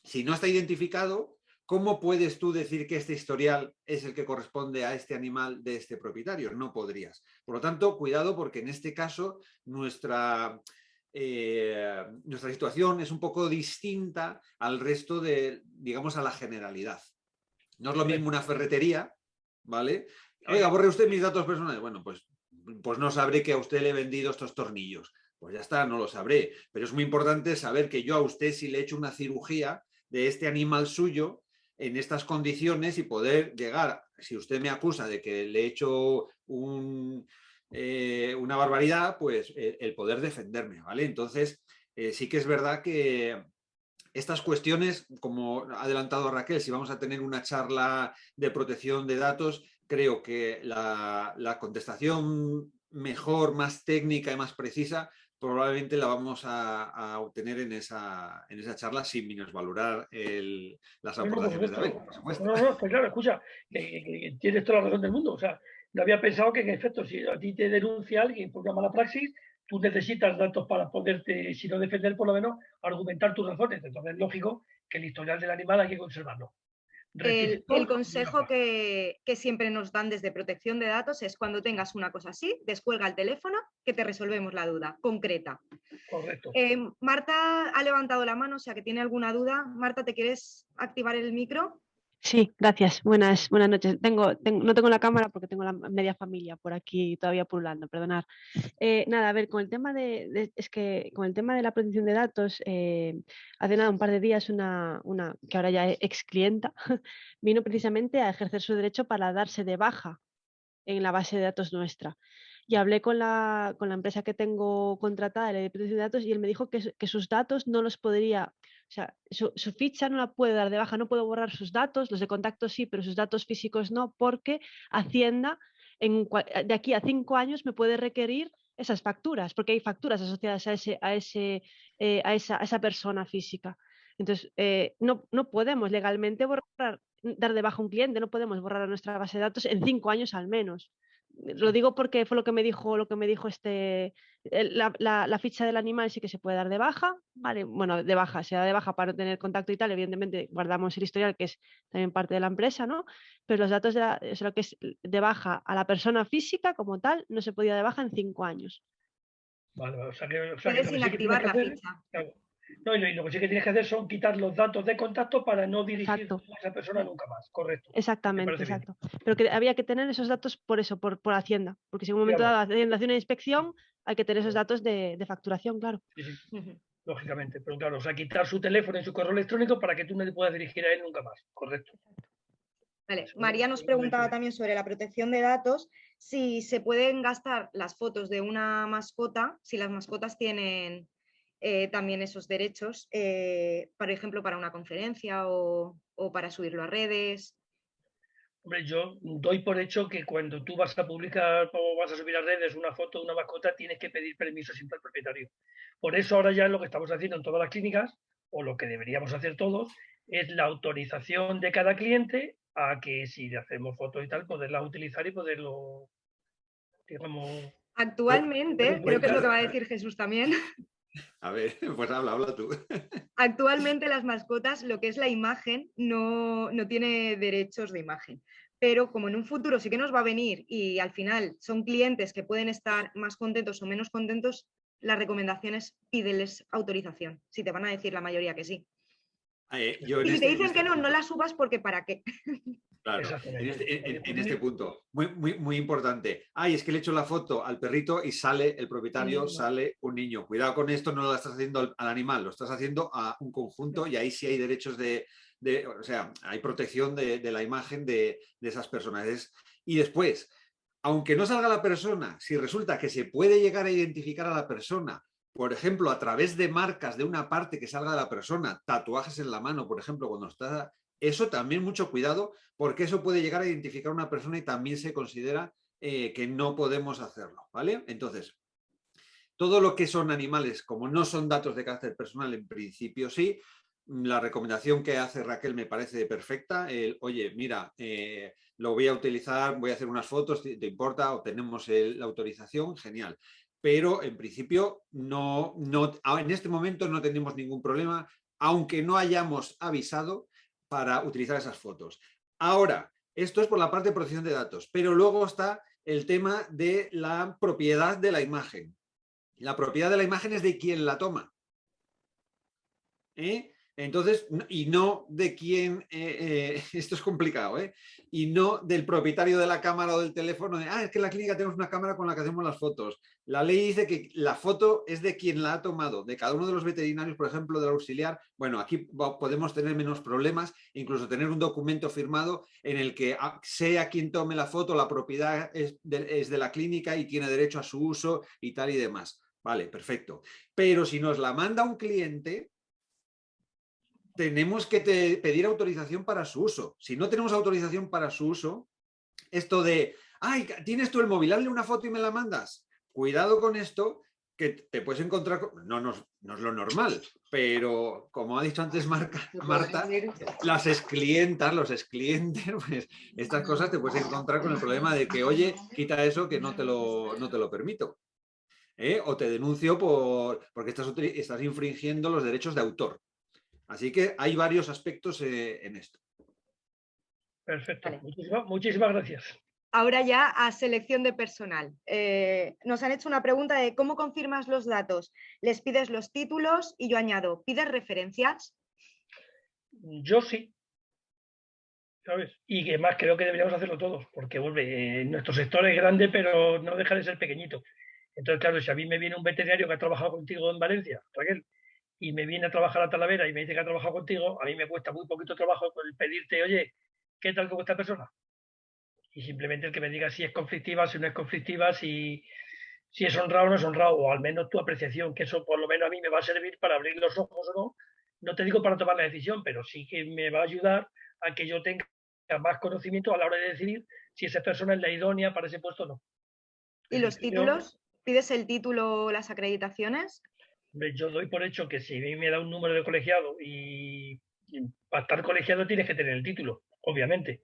si no está identificado, ¿cómo puedes tú decir que este historial es el que corresponde a este animal de este propietario? No podrías. Por lo tanto, cuidado porque en este caso nuestra situación es un poco distinta al resto de, digamos, a la generalidad. No es lo mismo una ferretería, ¿vale? Oiga, borre usted mis datos personales. Bueno, pues no sabré que a usted le he vendido estos tornillos. Pues ya está, no lo sabré. Pero es muy importante saber que yo a usted si le he hecho una cirugía de este animal suyo en estas condiciones y poder llegar, si usted me acusa de que le he hecho una barbaridad, pues el poder defenderme, ¿vale? Entonces, sí que es verdad que estas cuestiones, como ha adelantado Raquel, si vamos a tener una charla de protección de datos, creo que la contestación mejor, más técnica y más precisa, probablemente la vamos a obtener en esa charla sin minusvalorar las No, por aportaciones de Abel, supuesto. por supuesto. No, está claro, escucha, que tienes toda la razón del mundo. O sea, no había pensado que en efecto, si a ti te denuncia alguien por una mala praxis, tú necesitas datos para poderte, si no defender, por lo menos argumentar tus razones. Entonces es lógico que el historial del animal hay que conservarlo. El consejo que siempre nos dan desde protección de datos es cuando tengas una cosa así, descuelga el teléfono, que te resolvemos la duda concreta. Correcto. Marta ha levantado la mano, o sea que tiene alguna duda. Marta, ¿te quieres activar el micro? Sí, gracias. Buenas noches. No tengo la cámara porque tengo la media familia por aquí todavía pululando, perdonad. Nada, a ver, con el tema con el tema de la protección de datos, hace nada, un par de días una que ahora ya es ex clienta, vino precisamente a ejercer su derecho para darse de baja en la base de datos nuestra. Y hablé con la empresa que tengo contratada de protección de datos y él me dijo que sus datos no los podría, o sea, su ficha no la puede dar de baja, no puedo borrar sus datos, los de contacto sí, pero sus datos físicos no, porque Hacienda de aquí a 5 años me puede requerir esas facturas, porque hay facturas asociadas a esa persona física. Entonces, no podemos legalmente dar de baja a un cliente, no podemos borrar a nuestra base de datos en 5 años al menos. Lo digo porque fue lo que me dijo la ficha del animal sí que se puede dar de baja, vale, bueno, de baja, se da de baja para no tener contacto y tal, evidentemente guardamos el historial que es también parte de la empresa, ¿no? Pero los datos lo que es de baja a la persona física como tal no se podía de baja en 5 años. Vale, o sea puedes inactivar la ficha. Claro. No, y lo que sí que tienes que hacer son quitar los datos de contacto para no dirigir Exacto. a esa persona nunca más, correcto. Exactamente, exacto. Pero que había que tener esos datos por eso, por Hacienda, porque si en un momento Claro. dado Hacienda hace una inspección, hay que tener esos datos de facturación, claro. Sí, sí. Lógicamente, pero claro, o sea, quitar su teléfono y su correo electrónico para que tú no te puedas dirigir a él nunca más, correcto. Vale. María nos preguntaba también sobre la protección de datos, si se pueden gastar las fotos de una mascota, si las mascotas tienen también esos derechos, por ejemplo, para una conferencia o para subirlo a redes. Hombre, yo doy por hecho que cuando tú vas a publicar o vas a subir a redes una foto de una mascota, tienes que pedir permiso siempre al propietario. Por eso ahora ya lo que estamos haciendo en todas las clínicas, o lo que deberíamos hacer todos, es la autorización de cada cliente a que si le hacemos fotos y tal, poderlas utilizar y poderlo, digamos... Actualmente, creo que es lo que va a decir Jesús también. A ver, pues habla tú. Actualmente las mascotas, lo que es la imagen, no tiene derechos de imagen. Pero como en un futuro sí que nos va a venir y al final son clientes que pueden estar más contentos o menos contentos, la recomendación es pídeles autorización, si te van a decir la mayoría que sí. Y si te dicen que no la subas porque ¿para qué? Claro, en este punto, muy importante. Ay, es que le echo la foto al perrito y sale el propietario, sale un niño. Cuidado con esto, no lo estás haciendo al animal, lo estás haciendo a un conjunto y ahí sí hay derechos o sea, hay protección de la imagen de esas personas. Y después, aunque no salga la persona, si resulta que se puede llegar a identificar a la persona, por ejemplo, a través de marcas de una parte que salga de la persona, tatuajes en la mano, por ejemplo, cuando está... Eso también mucho cuidado, porque eso puede llegar a identificar a una persona y también se considera que no podemos hacerlo, ¿vale? Entonces, todo lo que son animales, como no son datos de carácter personal, en principio sí. La recomendación que hace Raquel me parece perfecta. Oye, mira, lo voy a utilizar, voy a hacer unas fotos, ¿te importa? Obtenemos la autorización, genial. Pero en principio en este momento no tenemos ningún problema, aunque no hayamos avisado para utilizar esas fotos. Ahora, esto es por la parte de protección de datos, pero luego está el tema de la propiedad de la imagen. La propiedad de la imagen es de quien la toma. Entonces, y no de quién, esto es complicado, y no del propietario de la cámara o del teléfono, es que en la clínica tenemos una cámara con la que hacemos las fotos. La ley dice que la foto es de quien la ha tomado, de cada uno de los veterinarios, por ejemplo, del auxiliar. Bueno, aquí podemos tener menos problemas, incluso tener un documento firmado en el que sea quien tome la foto, la propiedad es de la clínica y tiene derecho a su uso y tal y demás. Vale, perfecto. Pero si nos la manda un cliente, tenemos que pedir autorización para su uso. Si no tenemos autorización para su uso, esto de, ay, ¿tienes tú el móvil? Hazle una foto y me la mandas. Cuidado con esto, que te puedes encontrar, no es lo normal, pero como ha dicho antes Marta, las exclientas, los exclientes, pues estas cosas te puedes encontrar con el problema de que, oye, quita eso que no te lo permito. O te denuncio porque estás infringiendo los derechos de autor. Así que hay varios aspectos en esto. Perfecto. Vale. Muchísimas gracias. Ahora ya a selección de personal. Nos han hecho una pregunta de cómo confirmas los datos. Les pides los títulos y yo añado, ¿pides referencias? Yo sí. ¿Sabes? Y que más creo que deberíamos hacerlo todos, porque nuestro sector es grande, pero no deja de ser pequeñito. Entonces, claro, si a mí me viene un veterinario que ha trabajado contigo en Valencia, Raquel, y me viene a trabajar a Talavera y me dice que ha trabajado contigo, a mí me cuesta muy poquito trabajo pedirte, oye, ¿qué tal con esta persona? Y simplemente el que me diga si es conflictiva, si no es conflictiva, si es honrado o no es honrado, o al menos tu apreciación, que eso por lo menos a mí me va a servir para abrir los ojos o no. No te digo para tomar la decisión, pero sí que me va a ayudar a que yo tenga más conocimiento a la hora de decidir si esa persona es la idónea para ese puesto o no. ¿Y los títulos? ¿Pides el título o las acreditaciones? Yo doy por hecho que si a mí me da un número de colegiado y para estar colegiado tienes que tener el título, obviamente.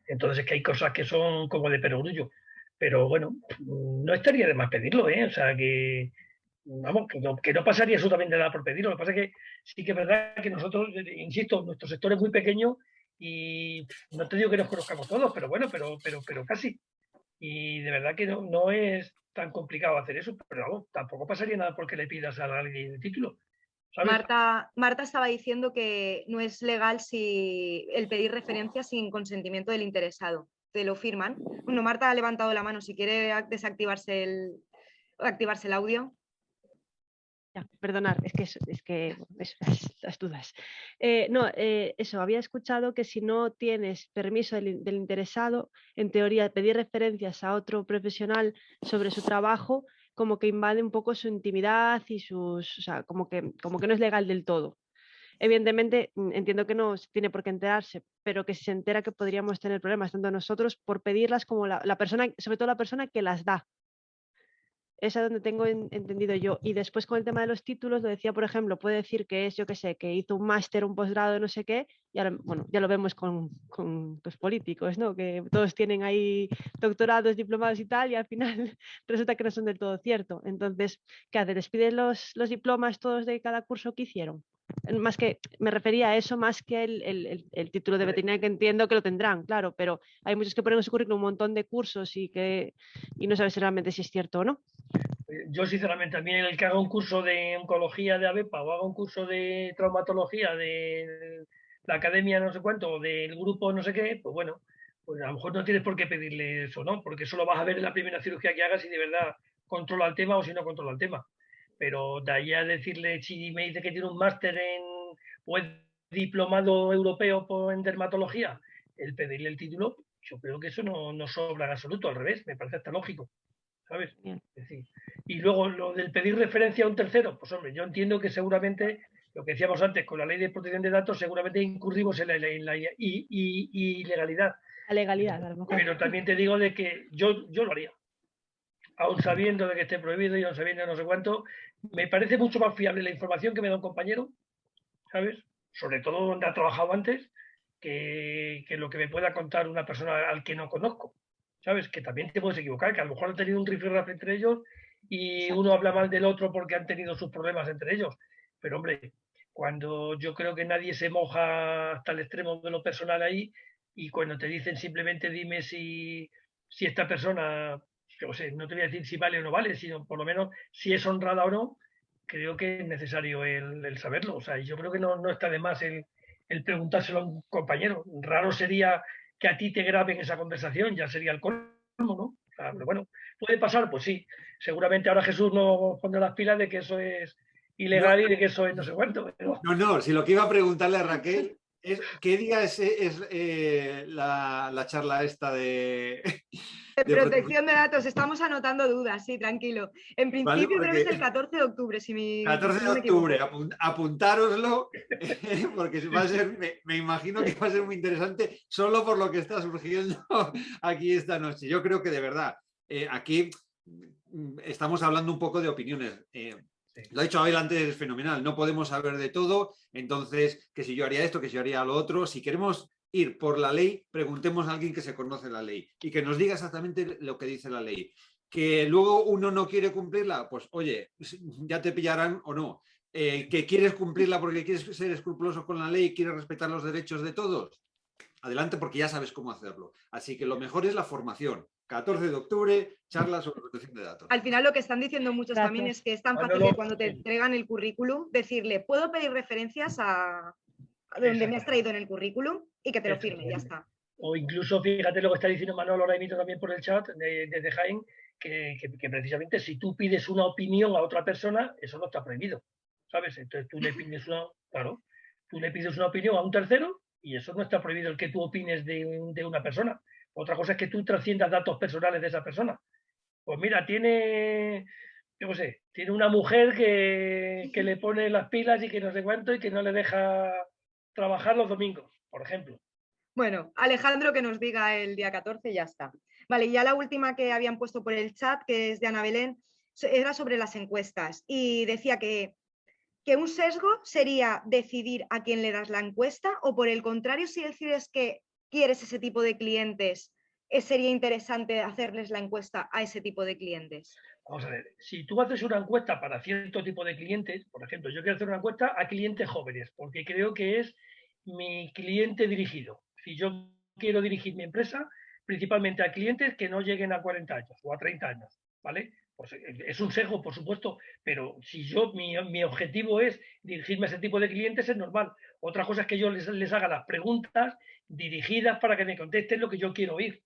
Entonces es que hay cosas que son como de perogrullo. Pero bueno, no estaría de más pedirlo, ¿eh? O sea que, vamos, que no pasaría absolutamente nada por pedirlo. Lo que pasa es que sí que es verdad que nosotros, insisto, nuestro sector es muy pequeño y no te digo que nos conozcamos todos, pero bueno, pero casi. Y de verdad que no es tan complicado hacer eso, pero vamos, tampoco pasaría nada porque le pidas a alguien el título. ¿Sabes? Marta estaba diciendo que no es legal el pedir referencias sin consentimiento del interesado. ¿Te lo firman? Bueno, Marta ha levantado la mano si quiere activarse el audio. Ya, perdonar, es que las dudas. Eso, había escuchado que si no tienes permiso del interesado, en teoría pedir referencias a otro profesional sobre su trabajo como que invade un poco su intimidad y o sea, como que no es legal del todo. Evidentemente, entiendo que no tiene por qué enterarse, pero que si se entera que podríamos tener problemas tanto nosotros por pedirlas como la persona, sobre todo la persona que las da. Es a donde tengo entendido yo. Y después con el tema de los títulos, lo decía, por ejemplo, puede decir que es, yo qué sé, que hizo un máster, un posgrado, no sé qué, y ahora, bueno, ya lo vemos con los políticos, ¿no? Que todos tienen ahí doctorados, diplomados y tal, y al final resulta que no son del todo cierto. Entonces, ¿qué hace? ¿Les pides los diplomas todos de cada curso que hicieron? Más que, me refería a eso más que el título de veterinaria, que entiendo que lo tendrán, claro, pero hay muchos que ponen en su currículum un montón de cursos y no sabes realmente si es cierto o no. Yo, sinceramente, a mí el que haga un curso de oncología de ABEPA o haga un curso de traumatología de la academia no sé cuánto o del grupo no sé qué, pues bueno, pues a lo mejor no tienes por qué pedirle eso, ¿no? Porque eso lo vas a ver en la primera cirugía que hagas si de verdad controla el tema o si no controla el tema. Pero de ahí a decirle, si me dice que tiene un máster o es diplomado europeo en dermatología, el pedirle el título, yo creo que eso no sobra en absoluto, al revés, me parece hasta lógico. ¿Sabes? Bien. Es decir, y luego lo del pedir referencia a un tercero, pues hombre, yo entiendo que seguramente, lo que decíamos antes, con la ley de protección de datos, seguramente incurrimos en la ilegalidad. La legalidad, a lo mejor. Pero también te digo de que yo lo haría. Aún sabiendo de que esté prohibido y aún sabiendo no sé cuánto, me parece mucho más fiable la información que me da un compañero, ¿sabes? Sobre todo donde ha trabajado antes, que lo que me pueda contar una persona al que no conozco. ¿Sabes? Que también te puedes equivocar, que a lo mejor han tenido un rifirrafe entre ellos y Exacto. uno habla mal del otro porque han tenido sus problemas entre ellos. Pero hombre, cuando yo creo que nadie se moja hasta el extremo de lo personal ahí y cuando te dicen simplemente dime si esta persona, yo sé, no te voy a decir si vale o no vale, sino por lo menos si es honrada o no, creo que es necesario el saberlo. O sea, yo creo que no está de más el preguntárselo a un compañero. Raro sería que a ti te graben esa conversación, ya sería el colmo, ¿no? O sea, pero bueno, ¿puede pasar? Pues sí. Seguramente ahora Jesús nos pone las pilas de que eso es ilegal y de que eso es no sé cuánto. Pero... No, si lo que iba a preguntarle a Raquel es ¿qué día es la charla esta de protección de datos? Estamos anotando dudas, sí, tranquilo. En principio ¿vale? creo que es el 14 de octubre, si 14 de no me equivoco. octubre, apuntároslo, porque va a ser, me imagino que va a ser muy interesante solo por lo que está surgiendo aquí esta noche. Yo creo que de verdad, aquí estamos hablando un poco de opiniones. Lo ha dicho Abel antes, es fenomenal. No podemos saber de todo. Entonces, que si yo haría esto, que si yo haría lo otro. Si queremos ir por la ley, preguntemos a alguien que se conoce la ley y que nos diga exactamente lo que dice la ley. Que luego uno no quiere cumplirla, pues oye, ya te pillarán o no. Que quieres cumplirla porque quieres ser escrupuloso con la ley y quieres respetar los derechos de todos, adelante, porque ya sabes cómo hacerlo. Así que lo mejor es la formación. 14 de octubre, charla sobre protección de datos. Al final lo que están diciendo muchos también es que es tan fácil que cuando te entregan el currículum decirle, ¿puedo pedir referencias a donde me has traído en el currículum? Y que te lo firme, ya está. O incluso, fíjate lo que está diciendo Manolo ahora mismo también por el chat desde Jaén, que precisamente si tú pides una opinión a otra persona, eso no está prohibido, ¿sabes? Entonces tú le pides una opinión a un tercero y eso no está prohibido el que tú opines de una persona. Otra cosa es que tú trasciendas datos personales de esa persona. Pues mira, tiene una mujer que le pone las pilas y que no sé cuánto y que no le deja trabajar los domingos, por ejemplo. Bueno, Alejandro que nos diga el día 14 y ya está. Vale, y ya la última que habían puesto por el chat, que es de Ana Belén, era sobre las encuestas y decía que un sesgo sería decidir a quién le das la encuesta o por el contrario, si decides que quieres ese tipo de clientes, sería interesante hacerles la encuesta a ese tipo de clientes. Vamos a ver, si tú haces una encuesta para cierto tipo de clientes, por ejemplo, yo quiero hacer una encuesta a clientes jóvenes, porque creo que es mi cliente dirigido. Si yo quiero dirigir mi empresa, principalmente a clientes que no lleguen a 40 años o a 30 años, ¿vale? Pues es un sesgo, por supuesto, pero si mi objetivo es dirigirme a ese tipo de clientes, es normal. Otra cosa es que yo les haga las preguntas dirigidas para que me contesten lo que yo quiero oír.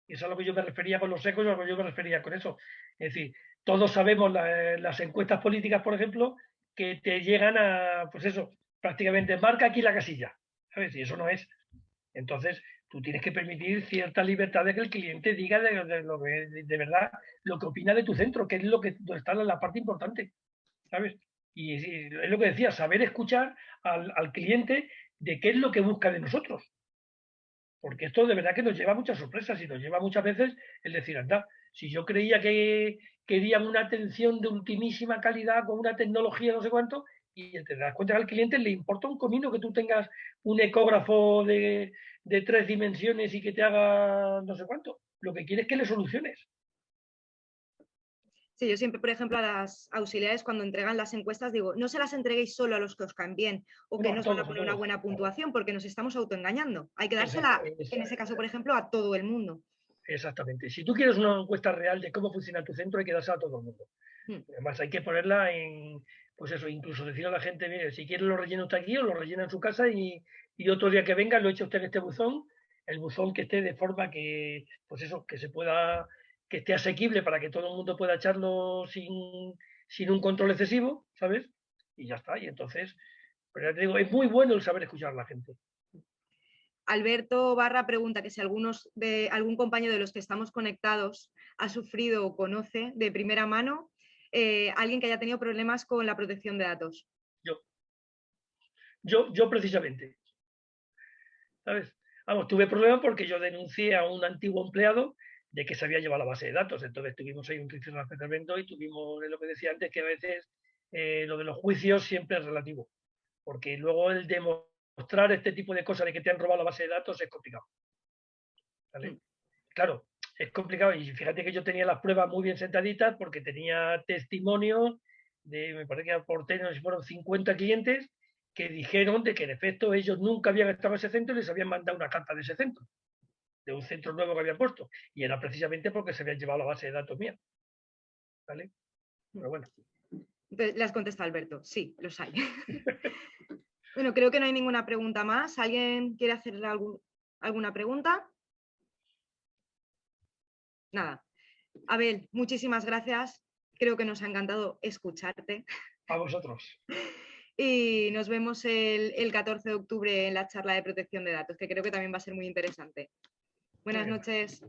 Y eso es a lo que yo me refería con los sesgos, a lo que yo me refería con eso. Es decir, todos sabemos las encuestas políticas, por ejemplo, que te llegan a, pues eso, prácticamente marca aquí la casilla, ¿sabes? Y eso no es. Entonces, tú tienes que permitir cierta libertad de que el cliente diga de verdad lo que opina de tu centro, que es lo que está en la parte importante, ¿sabes? Y es lo que decía, saber escuchar al cliente de qué es lo que busca de nosotros. Porque esto de verdad que nos lleva muchas sorpresas y nos lleva muchas veces el decir, anda, si yo creía que querían una atención de ultimísima calidad con una tecnología no sé cuánto, y te das cuenta que al cliente le importa un comino que tú tengas un ecógrafo de 3 dimensiones y que te haga no sé cuánto. Lo que quiere es que le soluciones. Sí, yo siempre, por ejemplo, a las auxiliares cuando entregan las encuestas digo, no se las entreguéis solo a los que os caen bien o que nos van a poner una buena puntuación porque nos estamos autoengañando. Hay que dársela, en ese caso, por ejemplo, a todo el mundo. Exactamente. Si tú quieres una encuesta real de cómo funciona tu centro, hay que dársela a todo el mundo. Además, hay que ponerla en, pues eso, incluso decir a la gente, mire, si quiere lo rellena usted aquí o lo rellena en su casa y otro día que venga lo echa usted en este buzón, el buzón que esté de forma que, pues eso, que se pueda, que esté asequible para que todo el mundo pueda echarlo sin un control excesivo, ¿sabes? Y ya está. Y entonces, pero ya te digo, es muy bueno el saber escuchar a la gente. Alberto Barra pregunta que si algún compañero de los que estamos conectados ha sufrido o conoce de primera mano alguien que haya tenido problemas con la protección de datos. Yo precisamente, ¿sabes? Vamos, tuve problemas porque yo denuncié a un antiguo empleado de que se había llevado la base de datos. Entonces tuvimos ahí un tribunal y tuvimos lo que decía antes, que a veces lo de los juicios siempre es relativo. Porque luego el demostrar este tipo de cosas de que te han robado la base de datos es complicado. ¿Vale? Claro, es complicado. Y fíjate que yo tenía las pruebas muy bien sentaditas porque tenía testimonios de, me parece que aporté, no sé si fueron 50 clientes que dijeron de que en efecto ellos nunca habían estado en ese centro y les habían mandado una carta de ese centro, de un centro nuevo que habían puesto. Y era precisamente porque se habían llevado la base de datos mía. ¿Vale? Pero bueno. Entonces, le has contestado, Alberto. Sí, los hay. Bueno, creo que no hay ninguna pregunta más. ¿Alguien quiere hacerle alguna pregunta? Nada. Abel, muchísimas gracias. Creo que nos ha encantado escucharte. A vosotros. Y nos vemos el 14 de octubre en la charla de protección de datos, que creo que también va a ser muy interesante. Buenas noches.